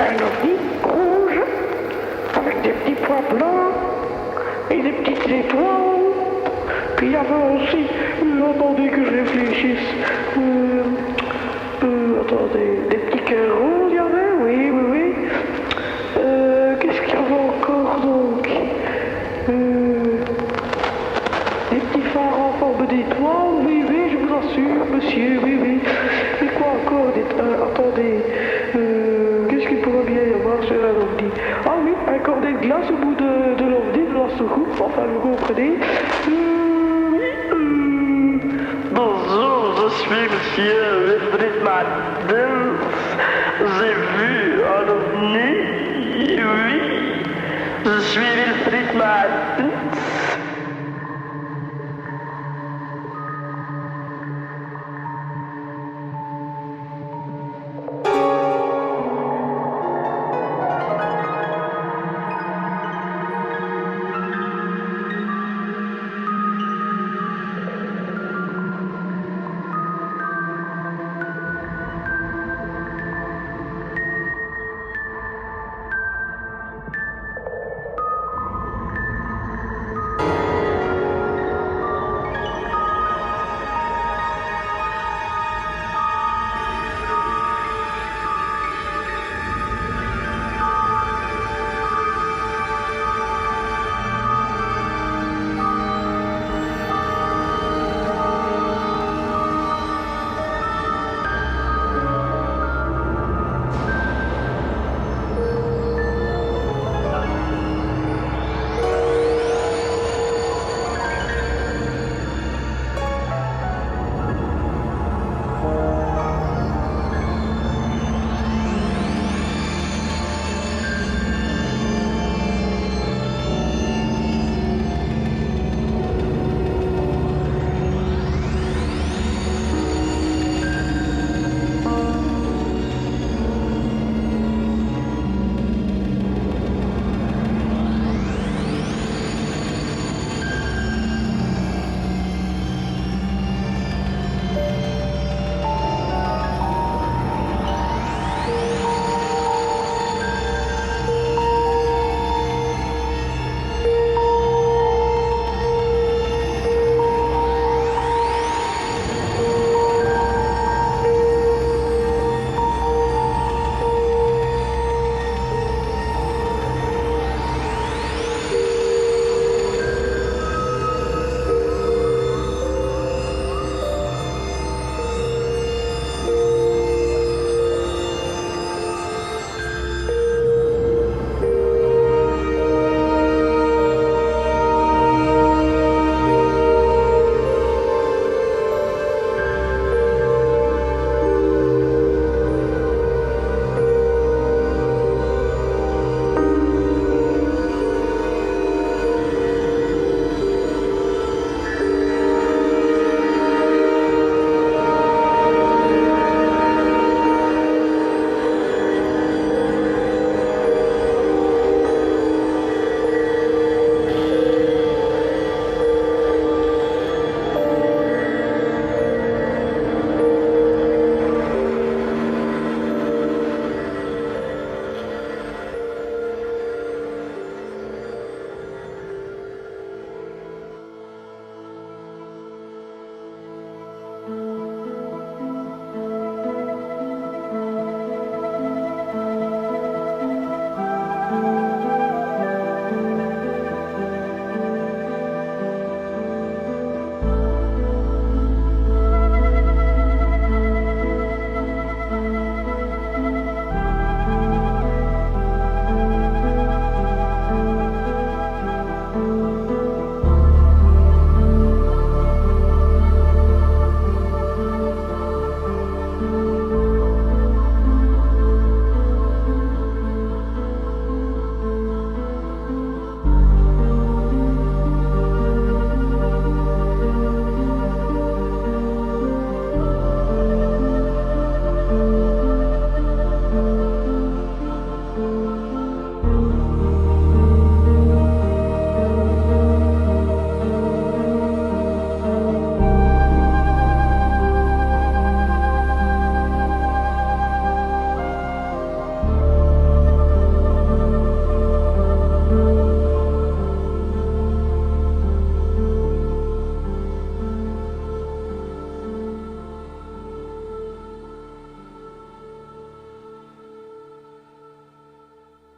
un ovni rouge avec des petits points blancs et des petites étoiles. Puis il y avait aussi, attendez que je réfléchisse, attendez, des petits cœurs rouges, il y avait, oui, oui, oui. Qu'est-ce qu'il y avait encore donc des petits phares en forme d'étoiles, oui, oui, je vous assure, monsieur, oui, oui. Et quoi encore attendez, qu'est-ce qu'il pourrait bien y avoir sur un ovni? Ah oui, un cornet de glace au bout de l'ovni, de la soucoupe, enfin, vous comprenez. Bonjour, je suis monsieur Wilfried Martins. J'ai vu un ovni. Oui, je suis Wilfried Martins.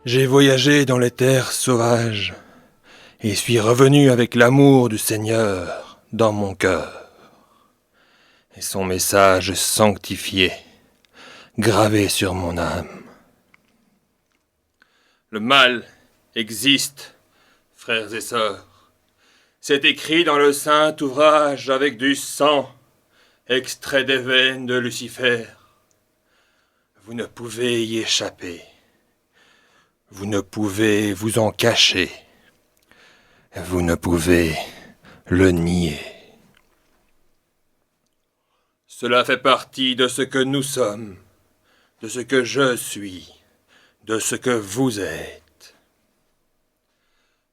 J'ai voyagé dans les terres sauvages et suis revenu avec l'amour du Seigneur dans mon cœur et son message sanctifié, gravé sur mon âme. Le mal existe, frères et sœurs. C'est écrit dans le saint ouvrage avec du sang, extrait des veines de Lucifer. Vous ne pouvez y échapper. Vous ne pouvez vous en cacher. Vous ne pouvez le nier. Cela fait partie de ce que nous sommes, de ce que je suis, de ce que vous êtes.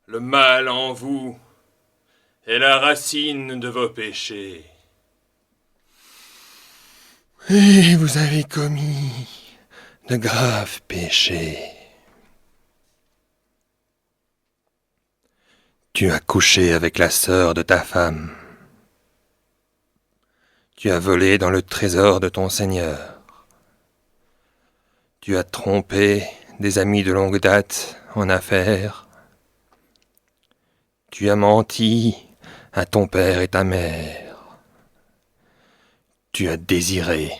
Le mal en vous est la racine de vos péchés. Et vous avez commis de graves péchés. Tu as couché avec la sœur de ta femme. Tu as volé dans le trésor de ton Seigneur. Tu as trompé des amis de longue date en affaires. Tu as menti à ton père et ta mère. Tu as désiré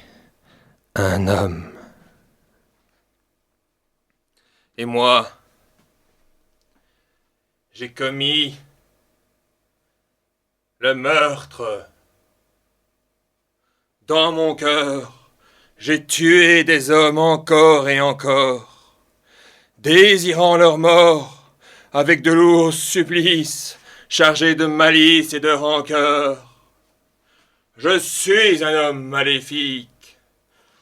un homme. Et moi, j'ai commis le meurtre. Dans mon cœur, j'ai tué des hommes encore et encore, désirant leur mort avec de lourds supplices, chargés de malice et de rancœur. Je suis un homme maléfique.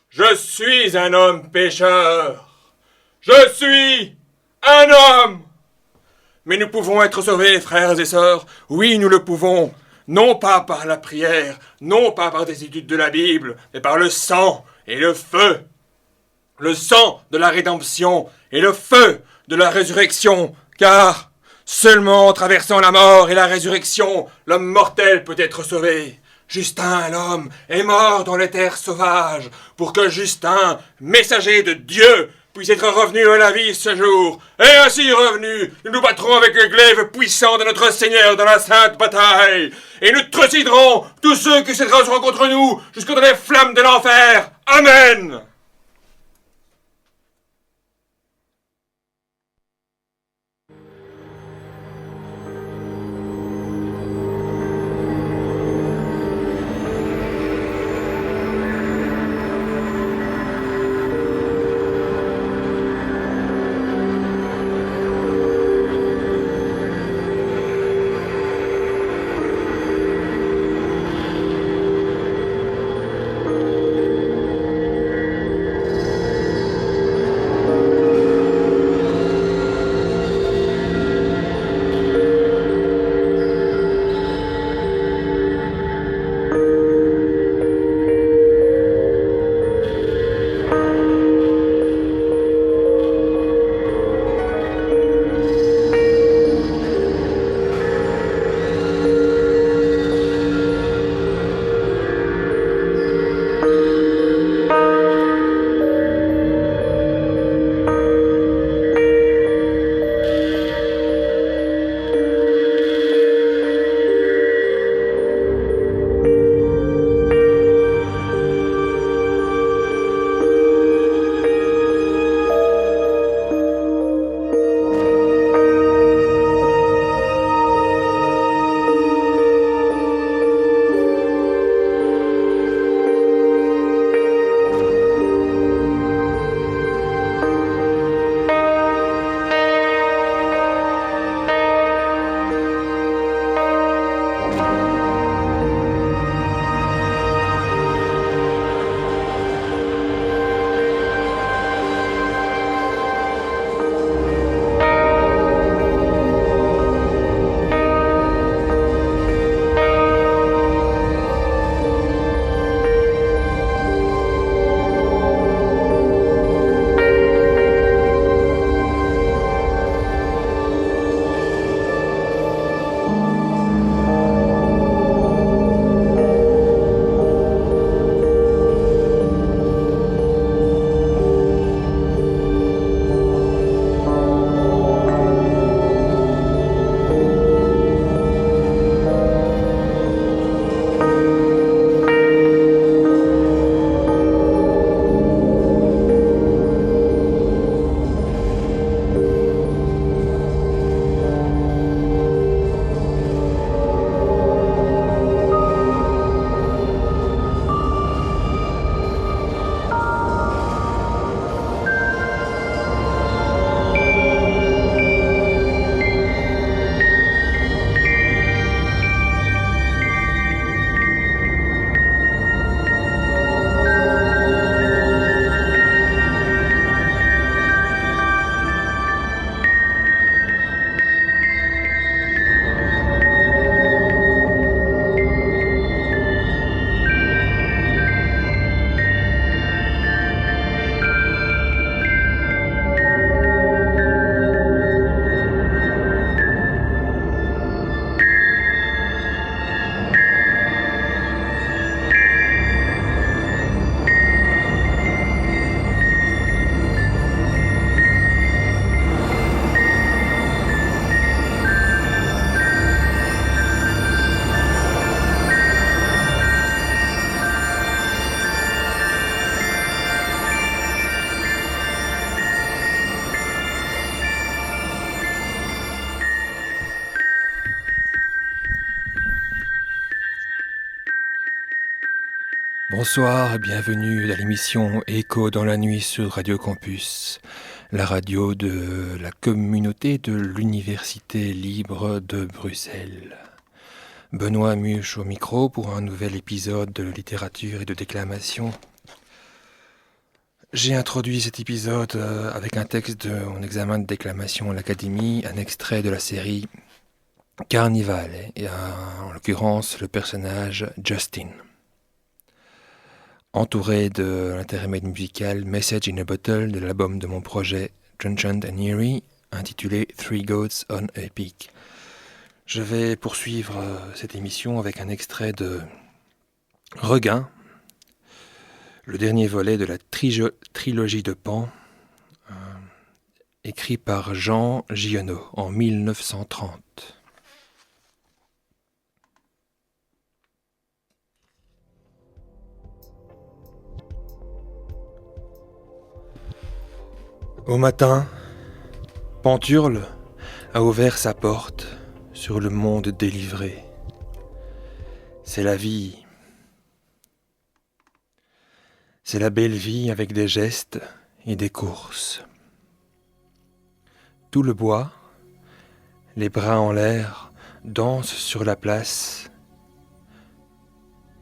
Je suis un homme pécheur. Je suis un homme. Mais nous pouvons être sauvés, frères et sœurs. Oui, nous le pouvons. Non pas par la prière, non pas par des études de la Bible, mais par le sang et le feu. Le sang de la rédemption et le feu de la résurrection. Car seulement en traversant la mort et la résurrection, l'homme mortel peut être sauvé. Justin, l'homme, est mort dans les terres sauvages pour que Justin, messager de Dieu, puisse être revenu à la vie ce jour. Et ainsi revenu, nous nous battrons avec le glaive puissant de notre Seigneur dans la sainte bataille. Et nous truciderons tous ceux qui s'adresseront contre nous jusque dans les flammes de l'enfer. Amen. Bonsoir et bienvenue à l'émission Écho dans la nuit sur Radio Campus, la radio de la communauté de l'Université libre de Bruxelles. Benoît Muche au micro pour un nouvel épisode de littérature et de déclamation. J'ai introduit cet épisode avec un texte de mon examen de déclamation à l'Académie, un extrait de la série Carnival, et en l'occurrence le personnage Justin. Entouré de l'intermède musical Message in a Bottle de l'album de mon projet Drunken and Eerie, intitulé Three Goats on a Peak. Je vais poursuivre cette émission avec un extrait de Regain, le dernier volet de la trilogie de Pan, écrit par Jean Giono en 1930. Au matin, Panturle a ouvert sa porte sur le monde délivré. C'est la vie. C'est la belle vie avec des gestes et des courses. Tout le bois, les bras en l'air, danse sur la place.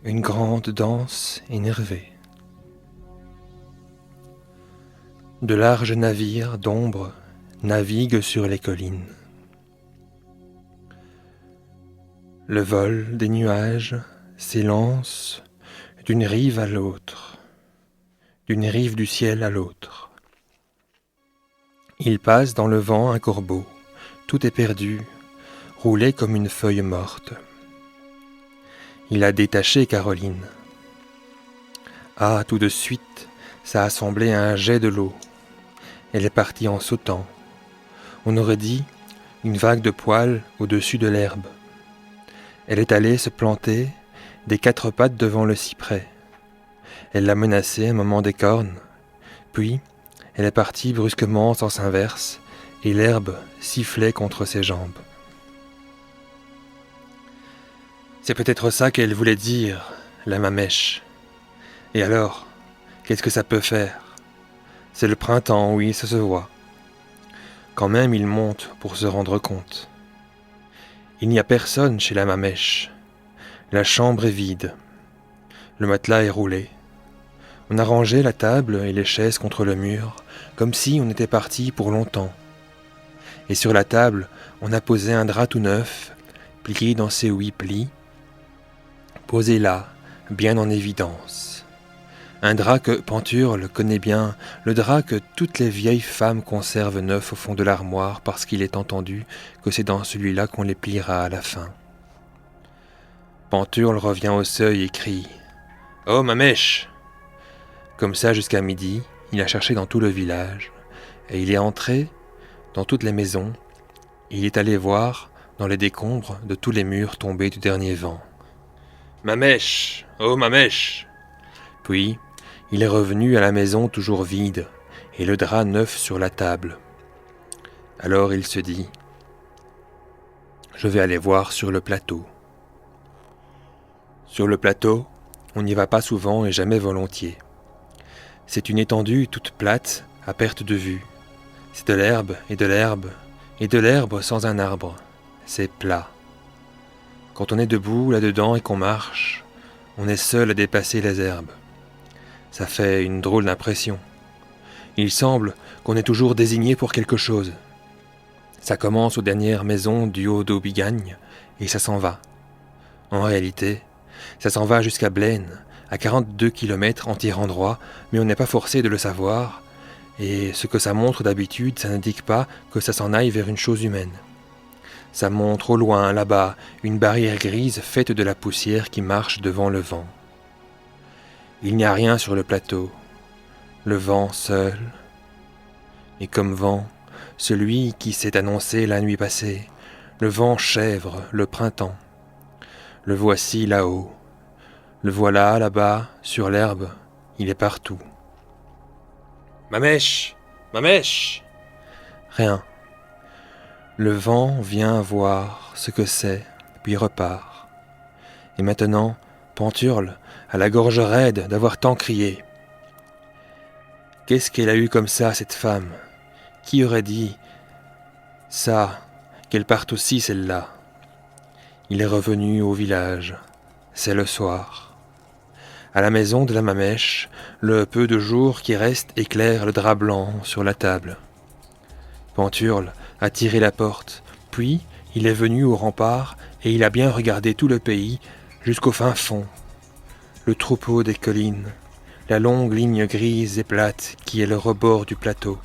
Une grande danse énervée. De larges navires d'ombre naviguent sur les collines. Le vol des nuages s'élance d'une rive à l'autre, d'une rive du ciel à l'autre. Il passe dans le vent un corbeau, tout est perdu, roulé comme une feuille morte. Il a détaché Caroline. Ah, tout de suite, ça a semblé un jet de l'eau. Elle est partie en sautant. On aurait dit une vague de poils au-dessus de l'herbe. Elle est allée se planter des quatre pattes devant le cyprès. Elle l'a menacé un moment des cornes. Puis, elle est partie brusquement en sens inverse et l'herbe sifflait contre ses jambes. C'est peut-être ça qu'elle voulait dire, la mamèche. Et alors, qu'est-ce que ça peut faire ? C'est le printemps, oui, ça se voit. Quand même, il monte pour se rendre compte. Il n'y a personne chez la mamèche. La chambre est vide. Le matelas est roulé. On a rangé la table et les chaises contre le mur, comme si on était parti pour longtemps. Et sur la table, on a posé un drap tout neuf, plié dans ses 8 plis, posé là, bien en évidence. Un drap que Panturle connaît bien, le drap que toutes les vieilles femmes conservent neuf au fond de l'armoire parce qu'il est entendu que c'est dans celui-là qu'on les pliera à la fin. Panturle revient au seuil et crie « Oh, mamèche !» Comme ça, jusqu'à midi, il a cherché dans tout le village, et il est entré dans toutes les maisons, et il est allé voir dans les décombres de tous les murs tombés du dernier vent. « Mamèche ! Oh, mamèche !» Puis, il est revenu à la maison toujours vide, et le drap neuf sur la table. Alors il se dit « Je vais aller voir sur le plateau. » Sur le plateau, on n'y va pas souvent et jamais volontiers. C'est une étendue toute plate, à perte de vue. C'est de l'herbe et de l'herbe, et de l'herbe sans un arbre. C'est plat. Quand on est debout là-dedans et qu'on marche, on est seul à dépasser les herbes. Ça fait une drôle d'impression. Il semble qu'on est toujours désigné pour quelque chose. Ça commence aux dernières maisons du haut d'Aubigagne et ça s'en va. En réalité, ça s'en va jusqu'à Blaine, à 42 km en tirant droit, mais on n'est pas forcé de le savoir, et ce que ça montre d'habitude, ça n'indique pas que ça s'en aille vers une chose humaine. Ça montre au loin, là-bas, une barrière grise faite de la poussière qui marche devant le vent. Il n'y a rien sur le plateau, le vent seul. Et comme vent, celui qui s'est annoncé la nuit passée, le vent chèvre, le printemps. Le voici là-haut, le voilà là-bas, sur l'herbe, il est partout. Mamèche, mamèche ! Rien. Le vent vient voir ce que c'est, puis repart. Et maintenant, Panturle à la gorge raide d'avoir tant crié. Qu'est-ce qu'elle a eu comme ça, cette femme? Qui aurait dit ça, qu'elle parte aussi, celle-là? Il est revenu au village. C'est le soir. À la maison de la mamèche, le peu de jour qui reste éclaire le drap blanc sur la table. Panturle a tiré la porte, puis il est venu au rempart et il a bien regardé tout le pays jusqu'au fin fond. Le troupeau des collines, la longue ligne grise et plate qui est le rebord du plateau.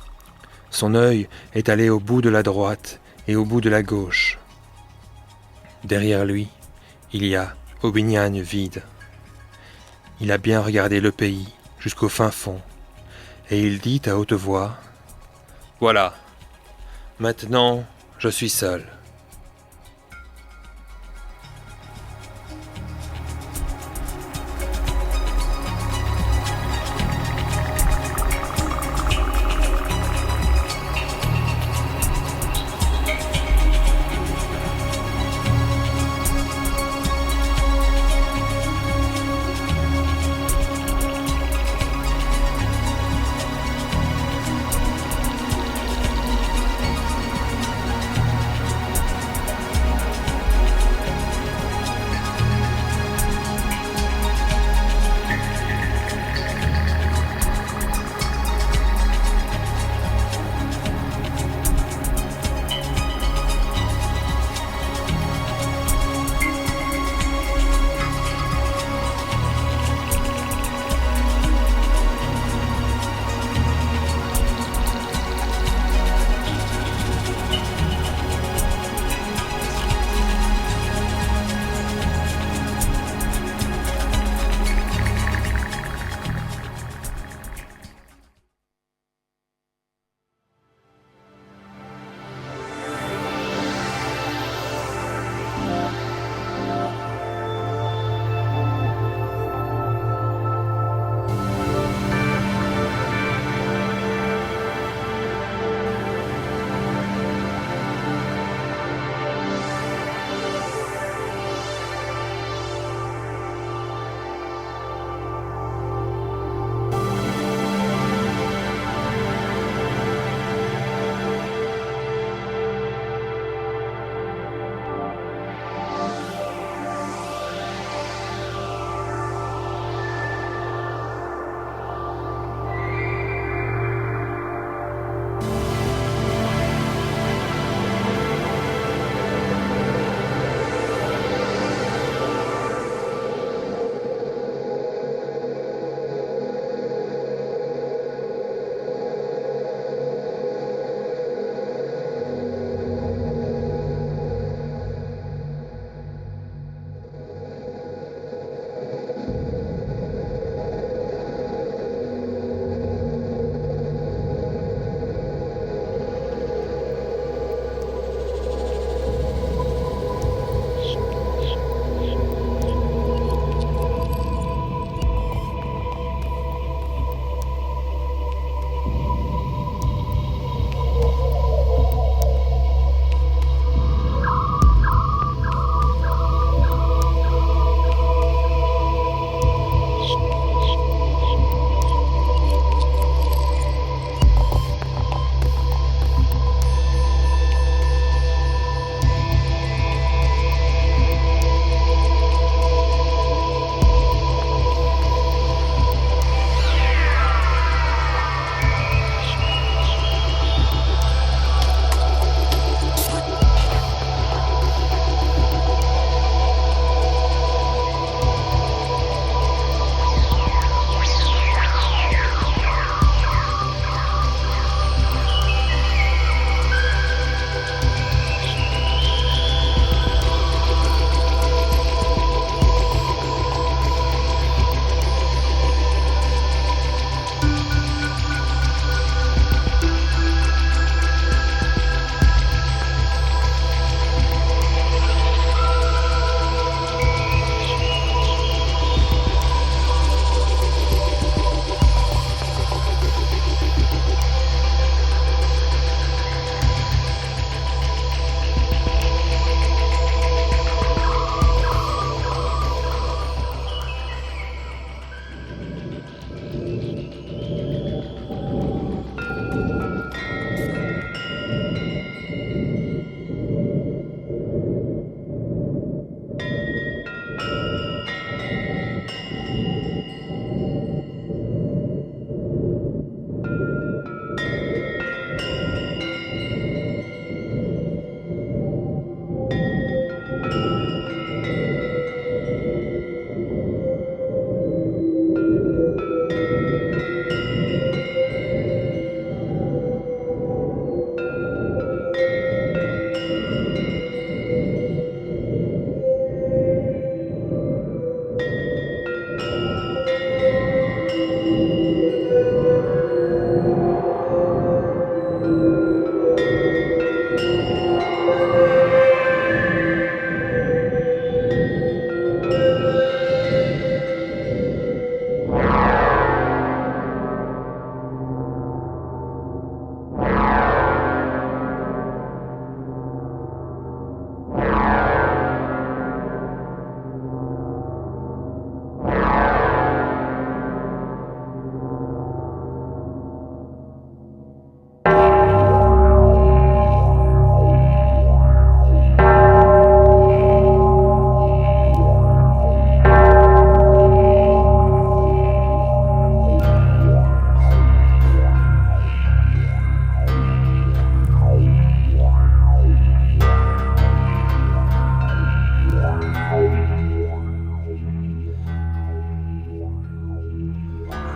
Son œil est allé au bout de la droite et au bout de la gauche. Derrière lui, il y a Aubignagne vide. Il a bien regardé le pays jusqu'au fin fond, et il dit à haute voix : « Voilà, maintenant je suis seul. »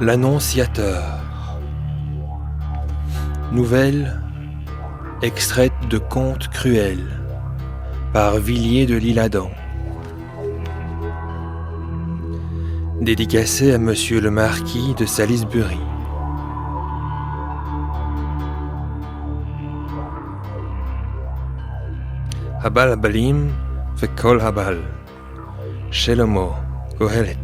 L'Annonciateur. Nouvelle extraite de Contes cruels par Villiers de l'Isle-Adam. Dédicacé à Monsieur le Marquis de Salisbury. Habal Habalim Vekol Habal. Shelomo Kohelet.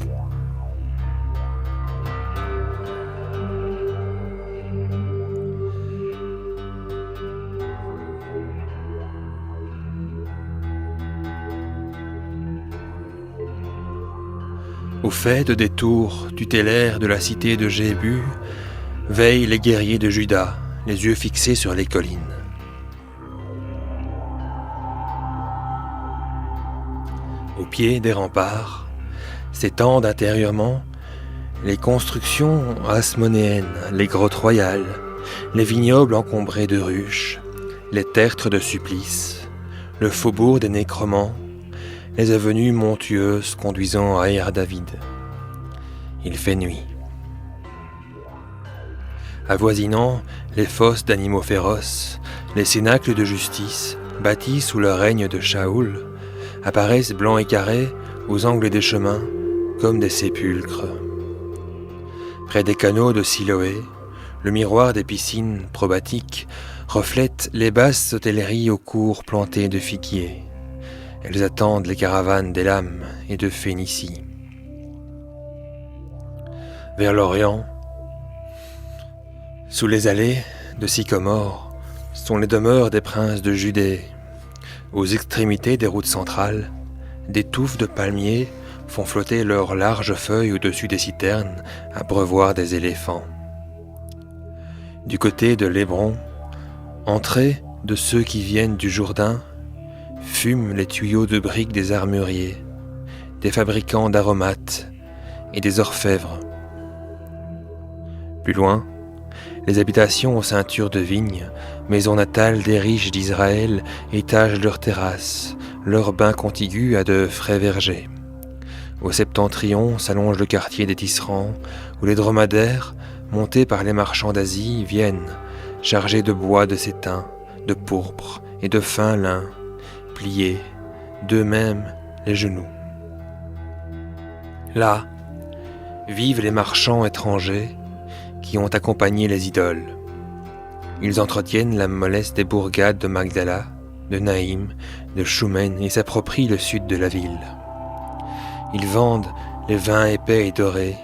Au fait des tours tutélaires de la cité de Jébu, veillent les guerriers de Juda, les yeux fixés sur les collines. Au pied des remparts, s'étendent intérieurement les constructions asmonéennes, les grottes royales, les vignobles encombrés de ruches, les tertres de supplices, le faubourg des nécromants, les avenues montueuses conduisant à Air David. Il fait nuit. Avoisinant les fosses d'animaux féroces, les cénacles de justice, bâtis sous le règne de Shaoul, apparaissent blancs et carrés aux angles des chemins, comme des sépulcres. Près des canaux de Siloé, le miroir des piscines probatiques reflète les basses hôtelleries aux cours plantées de figuiers. Elles attendent les caravanes d'Élam et de Phénicie. Vers l'Orient, sous les allées de sycomores, sont les demeures des princes de Judée. Aux extrémités des routes centrales, des touffes de palmiers font flotter leurs larges feuilles au-dessus des citernes, abreuvoir des éléphants. Du côté de l'Hébron, entrée de ceux qui viennent du Jourdain, fument les tuyaux de briques des armuriers, des fabricants d'aromates et des orfèvres. Plus loin, les habitations aux ceintures de vignes, maisons natales des riches d'Israël, étagent leurs terrasses, leurs bains contigus à de frais vergers. Au septentrion s'allonge le quartier des tisserands, où les dromadaires, montés par les marchands d'Asie, viennent, chargés de bois de sétin, de pourpre et de fin lin, pliés d'eux-mêmes les genoux. Là, vivent les marchands étrangers qui ont accompagné les idoles. Ils entretiennent la mollesse des bourgades de Magdala, de Naïm, de Choumen et s'approprient le sud de la ville. Ils vendent les vins épais et dorés,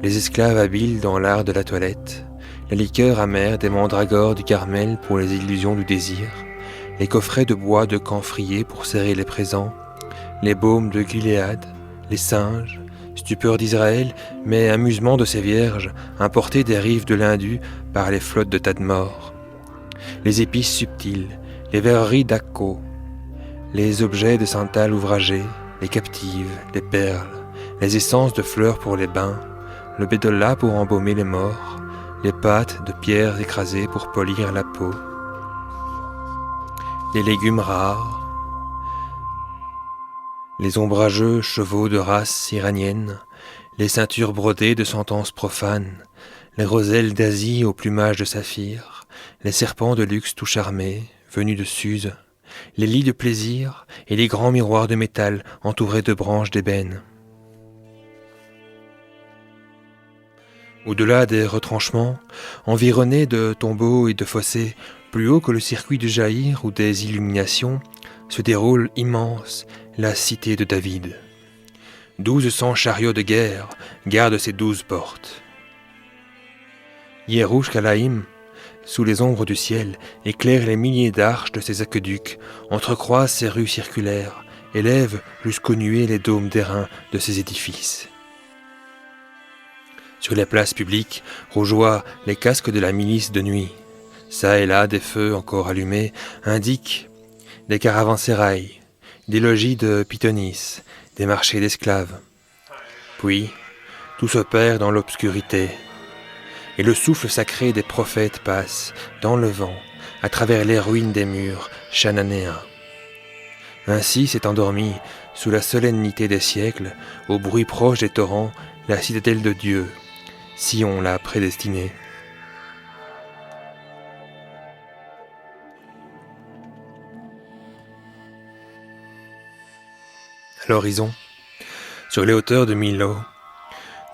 les esclaves habiles dans l'art de la toilette, la liqueur amère des mandragores du Carmel pour les illusions du désir, les coffrets de bois de camphrier pour serrer les présents, les baumes de Gilead, les singes, stupeur d'Israël, mais amusement de ces vierges, importés des rives de l'Indus par les flottes de Tadmor, les épices subtiles, les verreries d'Akko, les objets de santal ouvragés, les captives, les perles, les essences de fleurs pour les bains, le bédolla pour embaumer les morts, les pâtes de pierres écrasées pour polir la peau, les légumes rares, les ombrageux chevaux de race iranienne, les ceintures brodées de sentences profanes, les roselles d'Asie au plumage de saphir, les serpents de luxe tout charmés, venus de Suse, les lits de plaisir et les grands miroirs de métal entourés de branches d'ébène. Au-delà des retranchements, environnés de tombeaux et de fossés, plus haut que le circuit de Jaïr ou des illuminations, se déroule immense la cité de David. 1200 chariots de guerre gardent ses 12 portes. Yerouch-Kalaïm, sous les ombres du ciel, éclaire les milliers d'arches de ses aqueducs, entrecroise ses rues circulaires, élève jusqu'aux nuées les dômes d'airain de ses édifices. Sur les places publiques rougeoient les casques de la milice de nuit. Ça et là, des feux encore allumés indiquent des caravansérails, des logis de pythonis, des marchés d'esclaves. Puis, tout se perd dans l'obscurité, et le souffle sacré des prophètes passe, dans le vent, à travers les ruines des murs chananéens. Ainsi s'est endormie, sous la solennité des siècles, au bruit proche des torrents, la citadelle de Dieu, si on l'a prédestiné. À l'horizon, sur les hauteurs de Milo,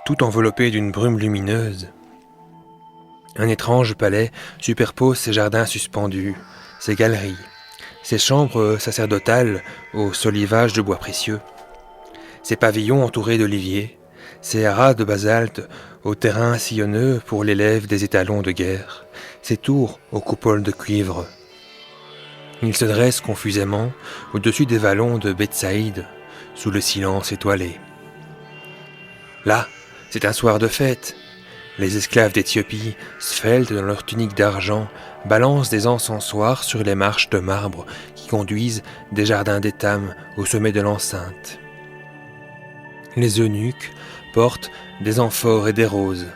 tout enveloppé d'une brume lumineuse, un étrange palais superpose ses jardins suspendus, ses galeries, ses chambres sacerdotales aux solivages de bois précieux, ses pavillons entourés d'oliviers, ses haras de basalte aux terrains sillonneux pour l'élève des étalons de guerre, ses tours aux coupoles de cuivre. Il se dresse confusément au-dessus des vallons de Bethsaïde, sous le silence étoilé. Là, c'est un soir de fête. Les esclaves d'Éthiopie, sveltes dans leurs tuniques d'argent, balancent des encensoirs sur les marches de marbre qui conduisent des jardins d'Étham au sommet de l'enceinte. Les eunuques portent des amphores et des roses.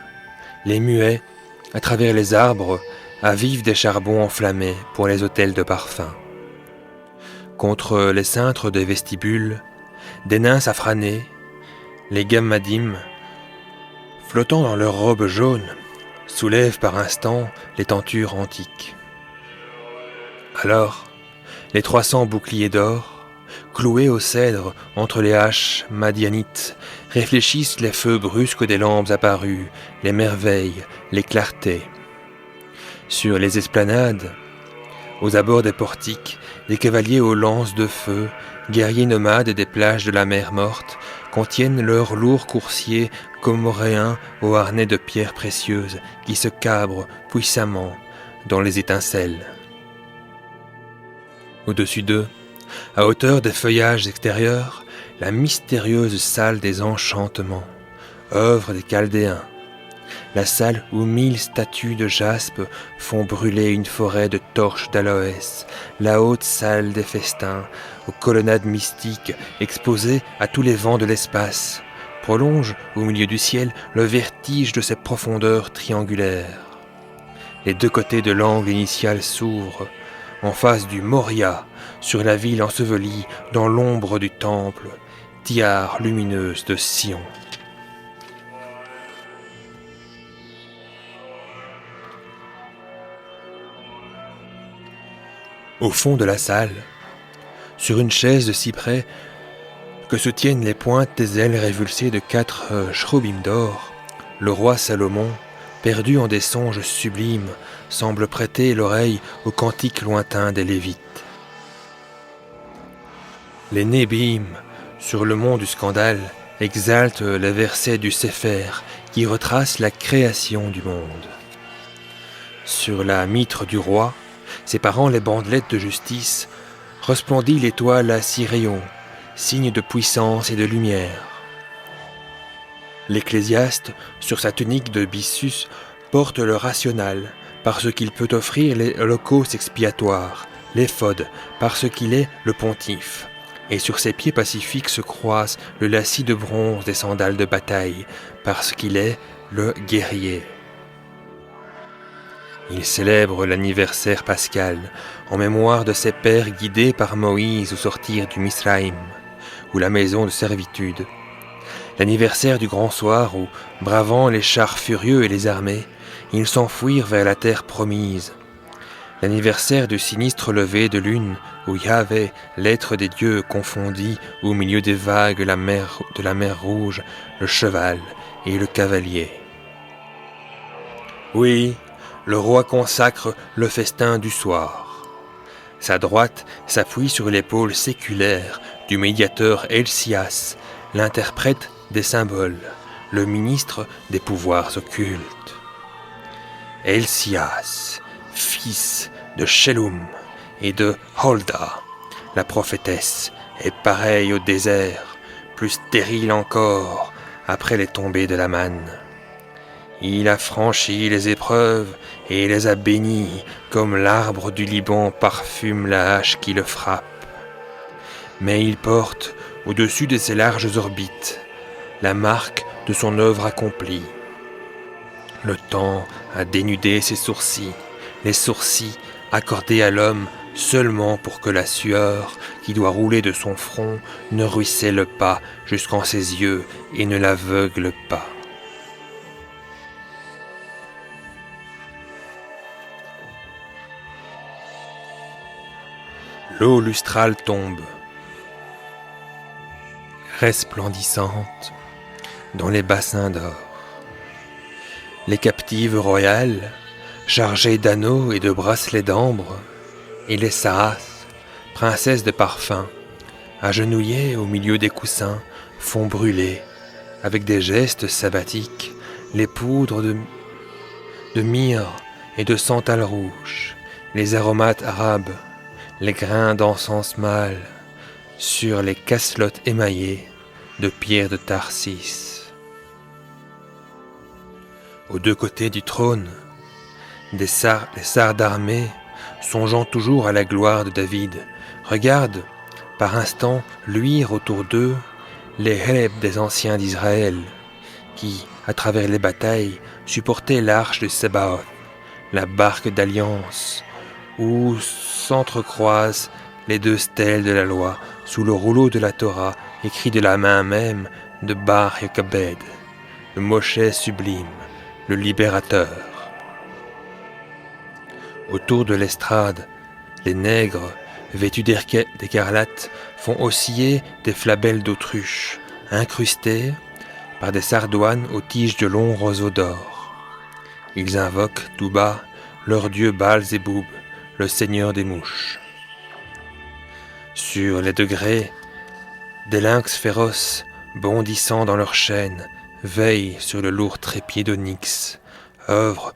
Les muets, à travers les arbres, avivent des charbons enflammés pour les autels de parfum. Contre les cintres des vestibules, des nains safranés, les gammadim, flottant dans leurs robes jaunes, soulèvent par instants les tentures antiques. Alors, les 300 boucliers d'or, cloués au cèdre entre les haches madianites, réfléchissent les feux brusques des lampes apparues, les merveilles, les clartés. Sur les esplanades, aux abords des portiques, des cavaliers aux lances de feu, guerriers nomades des plages de la mer morte, contiennent leurs lourds coursiers comoréens aux harnais de pierres précieuses qui se cabrent puissamment dans les étincelles. Au-dessus d'eux, à hauteur des feuillages extérieurs, la mystérieuse salle des enchantements, œuvre des Chaldéens, la salle où 1000 statues de jaspe font brûler une forêt de torches d'aloès, la haute salle des festins, aux colonnades mystiques exposées à tous les vents de l'espace, prolonge au milieu du ciel le vertige de ses profondeurs triangulaires. Les deux côtés de l'angle initial s'ouvrent, en face du Moria, sur la ville ensevelie dans l'ombre du temple, tiare lumineuse de Sion. Au fond de la salle, sur une chaise de cyprès que se tiennent les pointes des ailes révulsées de 4 chérubins d'or, le roi Salomon, perdu en des songes sublimes, semble prêter l'oreille aux cantiques lointains des Lévites. Les Nébim, sur le mont du scandale, exaltent les versets du Sépher qui retracent la création du monde. Sur la mitre du roi, séparant les bandelettes de justice, resplendit l'étoile à 6 rayons, signe de puissance et de lumière. L'ecclésiaste, sur sa tunique de byssus, porte le rational, parce qu'il peut offrir l'holocauste expiatoire, l'éphod, parce qu'il est le pontife, et sur ses pieds pacifiques se croise le lacis de bronze des sandales de bataille, parce qu'il est le guerrier. Il célèbre l'anniversaire pascal, en mémoire de ses pères guidés par Moïse au sortir du Misraïm, ou la maison de servitude. L'anniversaire du grand soir où, bravant les chars furieux et les armées, ils s'enfuirent vers la terre promise. L'anniversaire du sinistre lever de lune où Yahvé, l'être des dieux, confondit au milieu des vagues de la mer rouge le cheval et le cavalier. Oui, le roi consacre le festin du soir. Sa droite s'appuie sur l'épaule séculaire du médiateur Helcias, l'interprète des symboles, le ministre des pouvoirs occultes. Helcias, fils de Shellum et de Holda, la prophétesse, est pareil au désert, plus stérile encore après les tombées de la manne. Il a franchi les épreuves et les a bénis comme l'arbre du Liban parfume la hache qui le frappe. Mais il porte, au-dessus de ses larges orbites, la marque de son œuvre accomplie. Le temps a dénudé ses sourcils, les sourcils accordés à l'homme seulement pour que la sueur qui doit rouler de son front ne ruisselle pas jusqu'en ses yeux et ne l'aveugle pas. L'eau lustrale tombe, resplendissante, dans les bassins d'or. Les captives royales, chargées d'anneaux et de bracelets d'ambre, et les sarrasses, princesses de parfum, agenouillées au milieu des coussins, font brûler, avec des gestes sabbatiques, les poudres de myrrhe et de santal rouge, les aromates arabes, les grains d'encens mâle, sur les casselottes émaillées de pierre de Tarsis. Aux deux côtés du trône, les sars d'armée, songeant toujours à la gloire de David, regardent par instants luire autour d'eux les Héreb des anciens d'Israël, qui, à travers les batailles, supportaient l'arche de Sébaoth, la barque d'alliance, où s'entrecroisent les deux stèles de la loi sous le rouleau de la Torah, écrit de la main même de Bar Yokabed, le Moshe sublime, le libérateur. Autour de l'estrade, les nègres, vêtus d'écarlate, font osciller des flabelles d'autruche, incrustées par des sardoines aux tiges de longs roseaux d'or. Ils invoquent tout bas leur dieu Baal-Zéboub, le seigneur des mouches. Sur les degrés, des lynx féroces, bondissant dans leurs chaînes, veillent sur le lourd trépied d'onyx, œuvre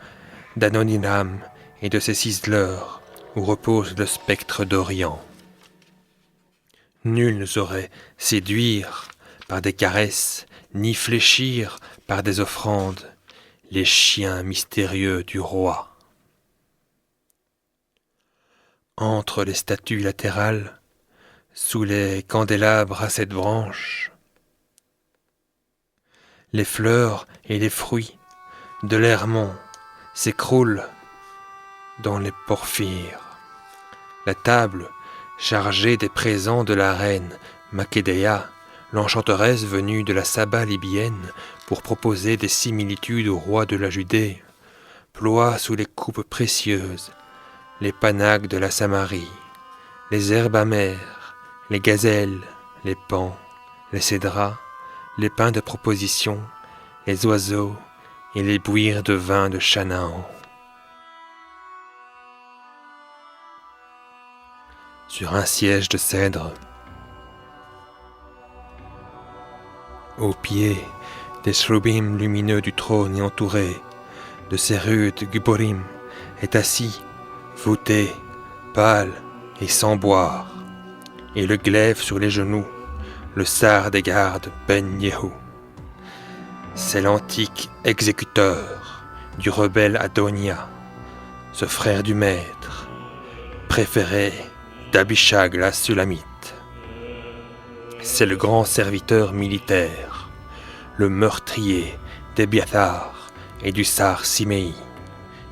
d'Anoniram et de ses ciseleurs, où repose le spectre d'Orient. Nul ne saurait séduire par des caresses, ni fléchir par des offrandes, les chiens mystérieux du roi. Entre les statues latérales, sous les candélabres à 7 branches, les fleurs et les fruits de l'Hermon s'écroulent dans les porphyres. La table, chargée des présents de la reine Machédéa, l'enchanteresse venue de la Saba libyenne pour proposer des similitudes au roi de la Judée, ploie sous les coupes précieuses les panaques de la Samarie, les herbes amères, les gazelles, les paons, les cédrats, les pins de proposition, les oiseaux et les bouillirs de vin de Chanaan. Sur un siège de cèdre, au pied des shrubim lumineux du trône et entouré de ces rudes Giborim, est assis, voûté, pâle et sans boire, et le glaive sur les genoux, le sar des gardes Ben Yehu. C'est l'antique exécuteur du rebelle Adonia, ce frère du maître, préféré d'Abishag la Sulamite. C'est le grand serviteur militaire, le meurtrier d'Ebiathar et du sar Siméi,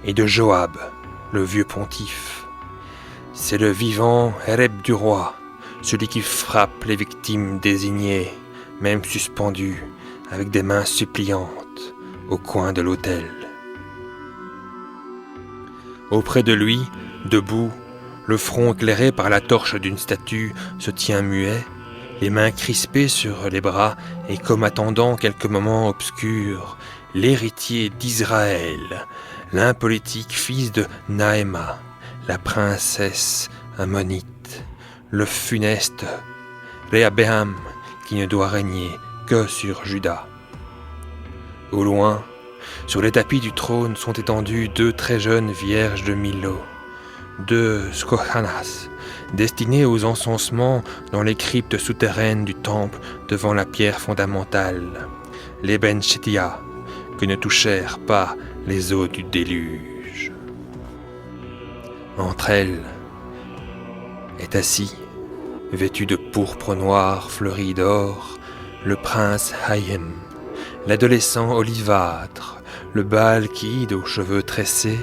et de Joab, le vieux pontife. C'est le vivant Héreb du roi, celui qui frappe les victimes désignées, même suspendues, avec des mains suppliantes, au coin de l'autel. Auprès de lui, debout, le front éclairé par la torche d'une statue, se tient muet, les mains crispées sur les bras, et comme attendant quelques moments obscurs, l'héritier d'Israël, l'impolitique fils de Naëma, la princesse ammonite, le funeste Réhabéam, qui ne doit régner que sur Juda. Au loin, sur les tapis du trône sont étendues 2 très jeunes vierges de Milo, 2 Skohanas, destinées aux encensements dans les cryptes souterraines du temple devant la pierre fondamentale, les Ben Shetia, que ne touchèrent pas les eaux du déluge. Entre elles est assis, vêtu de pourpre noire fleurie d'or, le prince Hayem, l'adolescent olivâtre, le Baal-Kid aux cheveux tressés,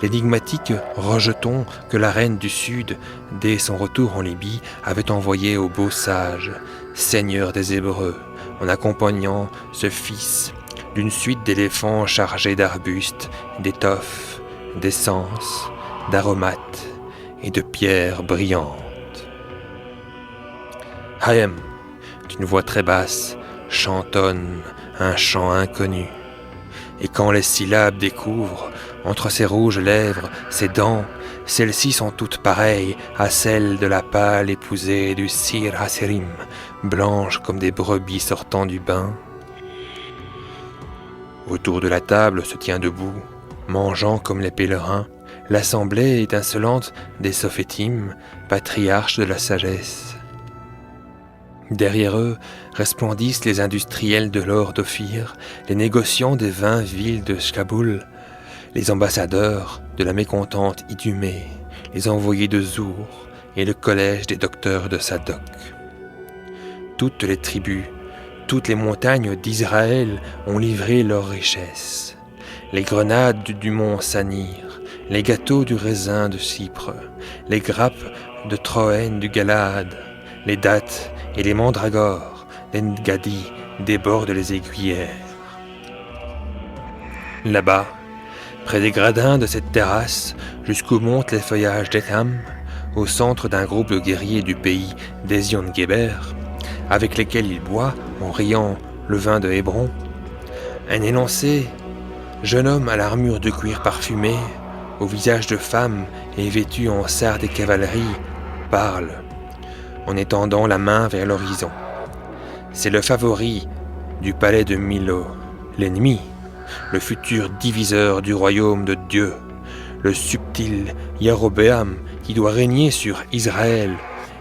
l'énigmatique rejeton que la reine du Sud, dès son retour en Libye, avait envoyé au beau sage, seigneur des Hébreux, en accompagnant ce fils d'une suite d'éléphants chargés d'arbustes, d'étoffes, d'essences, d'aromates et de pierres brillantes. Chaim, d'une voix très basse, chantonne un chant inconnu. Et quand les syllabes découvrent, entre ses rouges lèvres, ses dents, celles-ci sont toutes pareilles à celles de la pâle épousée du Sir Hasirim, blanches comme des brebis sortant du bain. Autour de la table se tient debout, mangeant comme les pèlerins, l'assemblée étincelante des Sophétim, patriarches de la sagesse. Derrière eux resplendissent les industriels de l'or d'Ophir, les négociants des 20 villes de Kaboul, les ambassadeurs de la mécontente Idumée, les envoyés de Zour et le collège des docteurs de Sadok. Toutes les tribus, toutes les montagnes d'Israël ont livré leurs richesses. Les grenades du mont Sanir, les gâteaux du raisin de Chypre, les grappes de Troène du Galaad, les dattes et les mandragores d'Engadi débordent les aiguillères. Là-bas, près des gradins de cette terrasse, jusqu'où montent les feuillages d'Etham, au centre d'un groupe de guerriers du pays d'Ezion-Géber, avec lesquels il boit, en riant, le vin de Hébron, un élancé, jeune homme à l'armure de cuir parfumé, au visage de femme et vêtu en sard des cavaleries, parle, en étendant la main vers l'horizon. C'est le favori du palais de Milo, l'ennemi, le futur diviseur du royaume de Dieu, le subtil Yarobéam qui doit régner sur Israël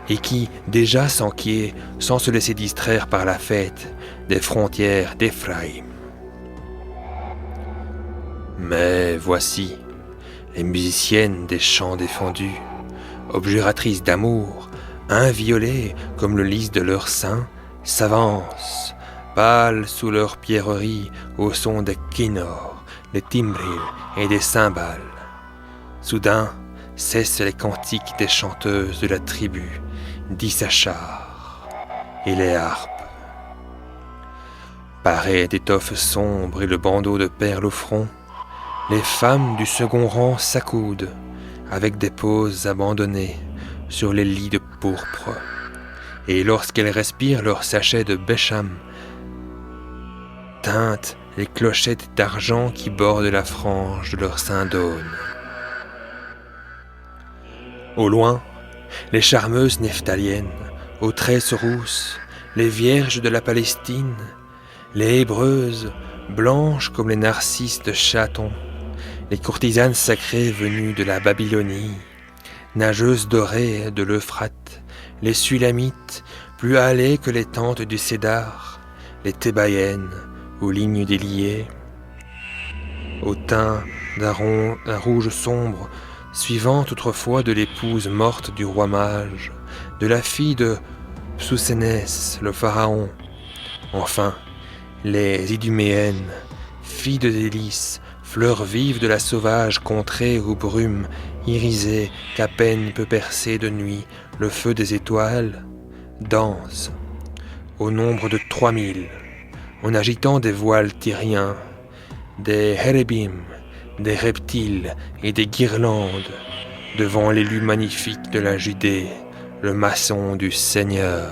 et qui déjà s'enquiert, sans se laisser distraire par la fête, des frontières d'Éphraïm. Mais voici, les musiciennes des chants défendus, objuratrices d'amour, inviolées comme le lys de leur sein, s'avancent, pâles sous leurs pierreries au son des kinnors, des timbrils et des cymbales. Soudain, cessent les cantiques des chanteuses de la tribu d'Issachar et les harpes. Parées d'étoffes sombres et le bandeau de perles au front, les femmes du second rang s'accoudent, avec des poses abandonnées, sur les lits de pourpre. Et lorsqu'elles respirent leur sachet de Bécham, teintent les clochettes d'argent qui bordent la frange de leur sein d'aune. Au loin, les charmeuses nephtaliennes, aux tresses rousses, les vierges de la Palestine, les hébreuses, blanches comme les narcisses de Chaton, les courtisanes sacrées venues de la Babylonie, nageuses dorées de l'Euphrate, les Sulamites, plus hâlées que les tentes du Cédar, les Thébaïennes, aux lignes déliées, au teint d'un rouge sombre, suivant autrefois de l'épouse morte du roi mage, de la fille de Psoussénès, le pharaon, enfin, les Iduméennes, filles de délices, fleurs vives de la sauvage contrée où brume, irisée, qu'à peine peut percer de nuit le feu des étoiles, dansent, au nombre de 3000, en agitant des voiles tyriens, des hérébim, des reptiles et des guirlandes, devant l'élu magnifique de la Judée, le maçon du Seigneur.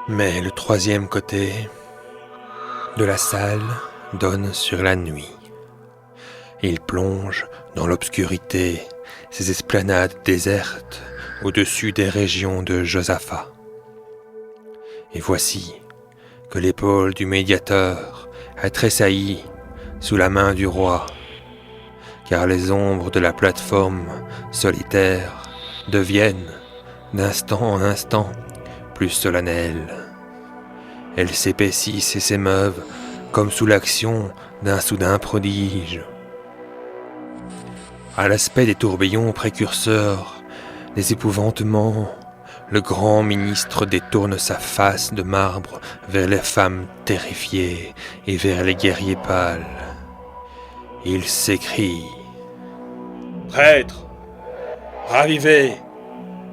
Mais le troisième côté de la salle donne sur la nuit. Il plonge dans l'obscurité ces esplanades désertes au-dessus des régions de Josaphat. Et voici que l'épaule du médiateur a tressailli sous la main du roi, car les ombres de la plateforme solitaire deviennent, d'instant en instant, plus solennelles. Elles s'épaississent et s'émeuvent comme sous l'action d'un soudain prodige. À l'aspect des tourbillons précurseurs, des épouvantements, le grand ministre détourne sa face de marbre vers les femmes terrifiées et vers les guerriers pâles. Il s'écrie : « Prêtres, ravivez